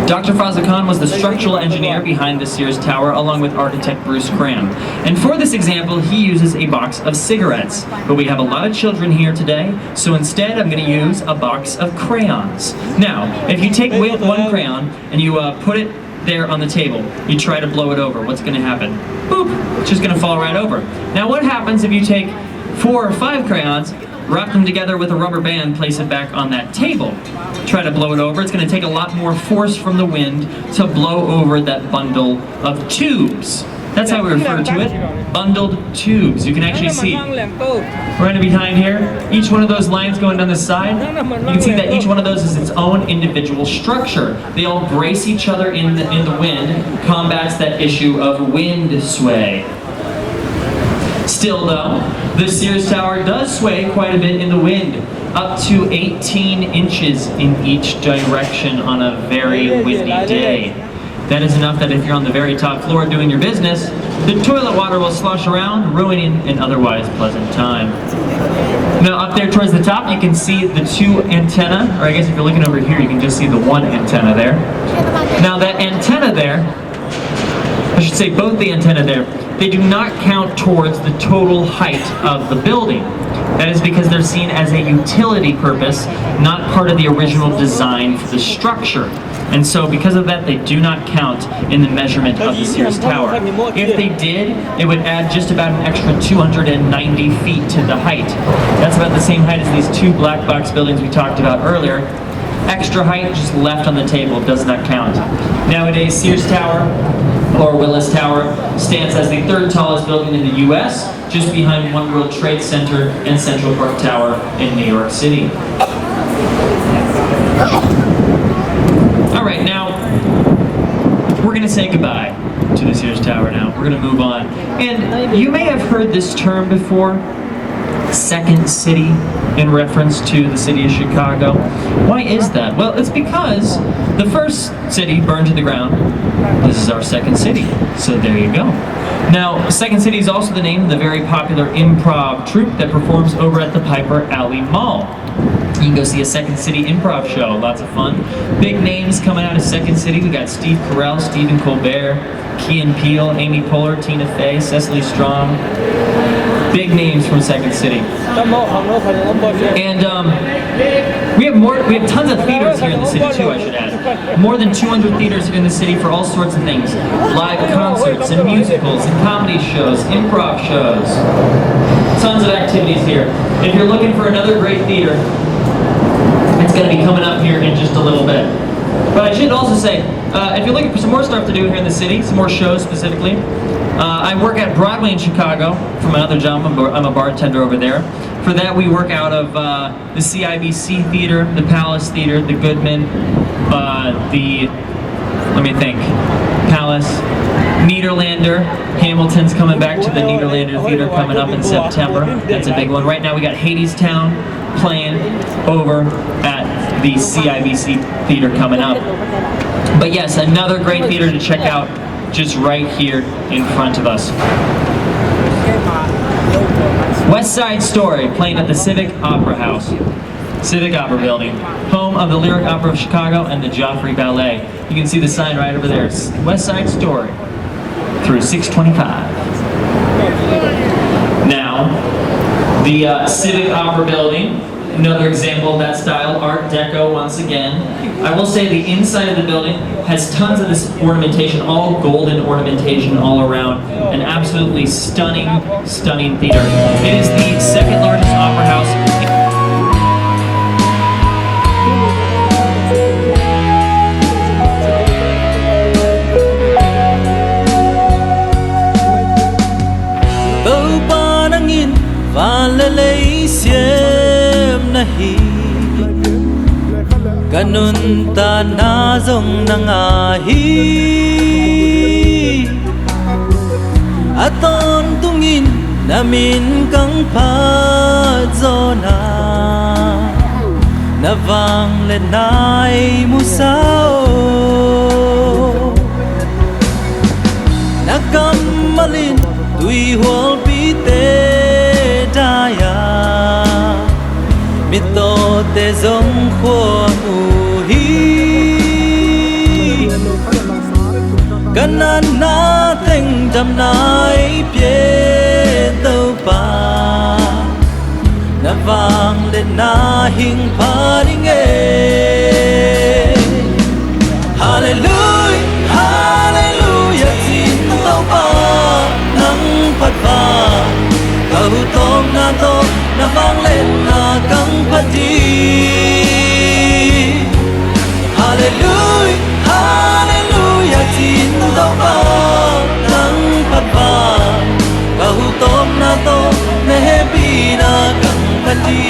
Dr. Fazler Khan was the structural engineer behind the Sears Tower along with architect Bruce Graham. And for this example, he uses a box of cigarettes. But we have a lot of children here today, so instead I'm going to use a box of crayons. Now, if you take one crayon and you put it there on the table, you try to blow it over, what's going to happen? Boop! It's just going to fall right over. Now, what happens if you take 4 or 5 crayons, wrap them together with a rubber band, place it back on that table? Try to blow it over. It's going to take a lot more force from the wind to blow over that bundle of tubes. That's how we refer to it, bundled tubes. You can actually see right behind here, each one of those lines going down the side, you can see that each one of those is its own individual structure. They all brace each other in the wind, combats that issue of wind sway. Still though, the Sears Tower does sway quite a bit in the wind, up to 18 inches in each direction on a very windy day. That is enough that if you're on the very top floor doing your business, the toilet water will slosh around, ruining an otherwise pleasant time. Now up there towards the top, you can see the 2 antennae, or I guess if you're looking over here, you can just see the 1 antenna there. Now that antenna there, I should say both the antenna there, they do not count towards the total height of the building. That is because they're seen as a utility purpose, not part of the original design for the structure. And so because of that, they do not count in the measurement of the Sears Tower. If they did, it would add just about an extra 290 feet to the height. That's about the same height as these 2 black box buildings we talked about earlier. Extra height just left on the table does not count. Nowadays, Sears Tower, or Willis Tower, stands as the 3rd tallest building in the U.S., just behind One World Trade Center and Central Park Tower in New York City. All right, now we're going to say goodbye to the Sears Tower now. We're going to move on. And you may have heard this term before, second city in reference to the city of Chicago. Why is that? Well, it's because the first city burned to the ground. This is our second city, so there you go. Now, Second City is also the name of the very popular improv troupe that performs over at the Piper Alley Mall. You can go see a Second City improv show, lots of fun. Big names coming out of Second City. We got Steve Carell, Stephen Colbert, Key and Peele, Amy Poehler, Tina Fey, Cecily Strong. Big names from Second City. And we have tons of theaters here in the city too, I should add. More than 200 theaters here in the city for all sorts of things. Live concerts and musicals and comedy shows, improv shows. Tons of activities here. If you're looking for another great theater, it's going to be coming up here in just a little bit. But I should also say, if you're looking for some more stuff to do here in the city, some more shows specifically, I work at Broadway in Chicago from another job. I'm a bartender over there. For that, we work out of the CIBC Theater, the Palace Theater, the Goodman, Palace, Nederlander. Hamilton's coming back to the Nederlander Theater coming up in September. That's a big one. Right now we got Hadestown playing over at the CIBC Theater coming up. But yes, another great theater to check out just right here in front of us. West Side Story, playing at the Civic Opera House. Civic Opera Building, home of the Lyric Opera of Chicago and the Joffrey Ballet. You can see the sign right over there. West Side Story through 625. Now, the Civic Opera Building, another example of that style, Art Deco once again. I will say the inside of the building has tons of this ornamentation, all golden ornamentation all around. An absolutely stunning, stunning theater. It is the second largest opera house. Ganun ta na zong nangahi Aton tungin namin kang padzona Navang lenay musao Nakamalin tui hual pite daya Mito te zong khuang uhi Kanan na teng jam nai pie tau pa Na vang le na hing pa ring e Hallelujah, hallelujah Tin tau pa nang pat pa Kau tom na to na vang lên na căng phát đi Hallelujah, hallelujah tin đâu ba nắng phát ba Kau tom na to na happy na căng phát đi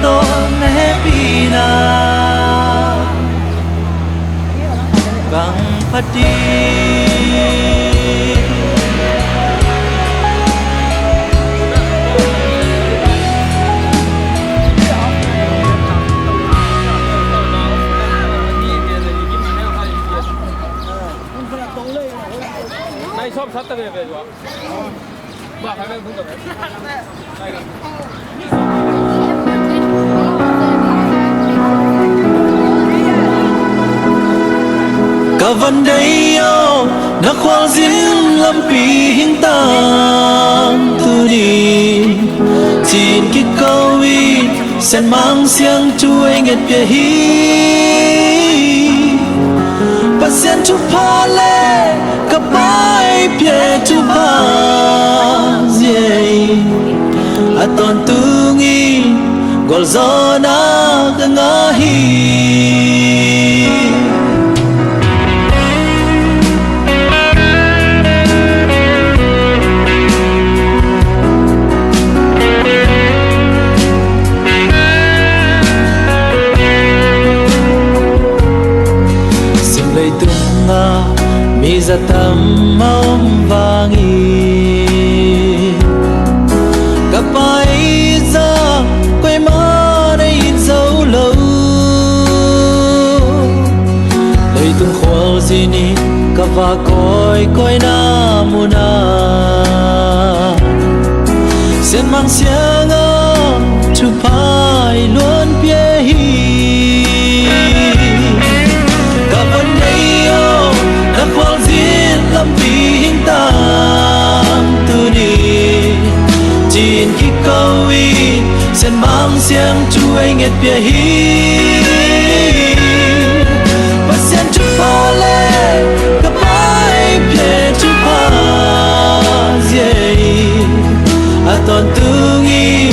to me pina bang pati Này shop sắt về về rồi. Bà phải về phương tập. Đây là. Cả vấn đề yêu đã khoan diễn lâm pì hình tang tu đi xin cái câu ý sen mang xiang chuối nghẹt bia hi và sen chu pa lê cả bài bia chu pa dễ à toàn tu nghi gọi gió na cái ngã hi mi ra tâm mong vangi gặp ai ra quay má đây dấu lâu lời tung khoa gì ni cả và coi na muna sen mang xiang chu pai luôn bia hi cả vấn đề đã khoan diễn lâm vì hình tang từ đi chín khi câu ý sen mang xiang chuối nghẹt bia hi và sen chu pha lê cả bài bia chu pha dễ à toàn tư nghi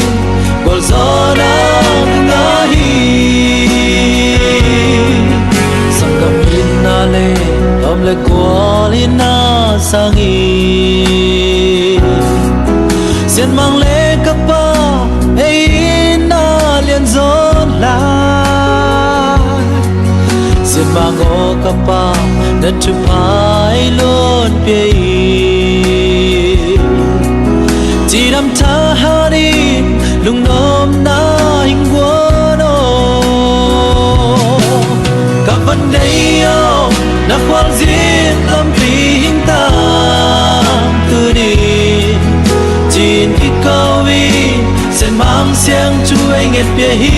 gọi gió đang ngã hi sang cầm in na lê om le qua lên na sang y sen mang lê cấp ba ấy na liền gió la sen mang ô cấp ba đất chụp hai luôn bê chỉ đam tha ha đi lung nôm na hình quân cả vấn đề yêu đã khoan diễn tâm vì hình tang từ đi chín khi câu ý sen mang xiang chuối nghẹt bia hi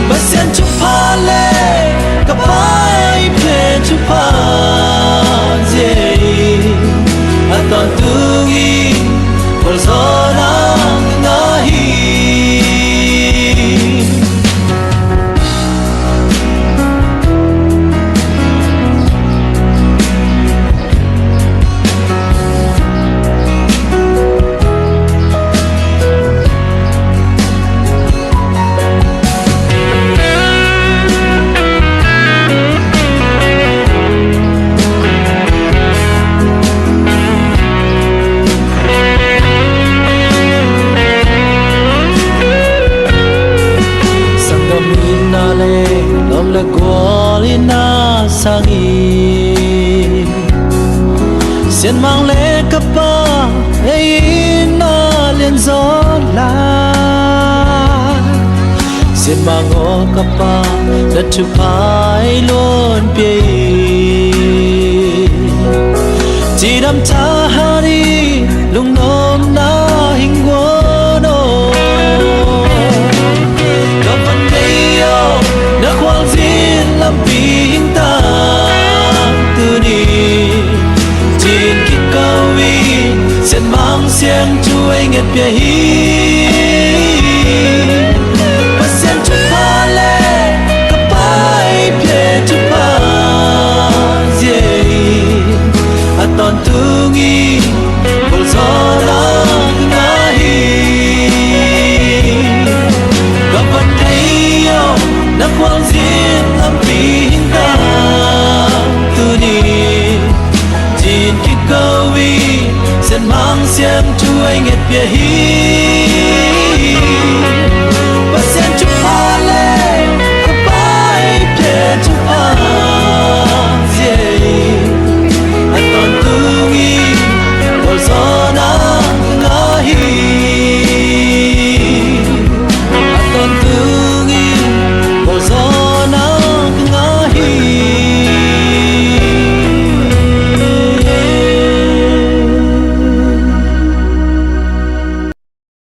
và sen chu pha lê cả bài bia chu pha dễ à toàn tư nghi còn gió đang ngã hi sang y sen mang lê cấp ba ấy na liền gió la sen mang ô cấp ba đất chụp hai luôn bê chỉ đam tha ha đi lung nôm na hình quân gặp vấn đề yêu đã khoan diễn làm vì hình tang từ đi chín khi câu ý sen mang xiang chuối nghẹt bia hi và sen chu pha lê cả bài bia chu pha dễ à toàn tư nghi còn gió đang ngã hi gặp vấn đề yêu đã khoan diễn làm vì hình tang từ đi chín khi câu ý sen mang xiang chuối nghẹt bia hi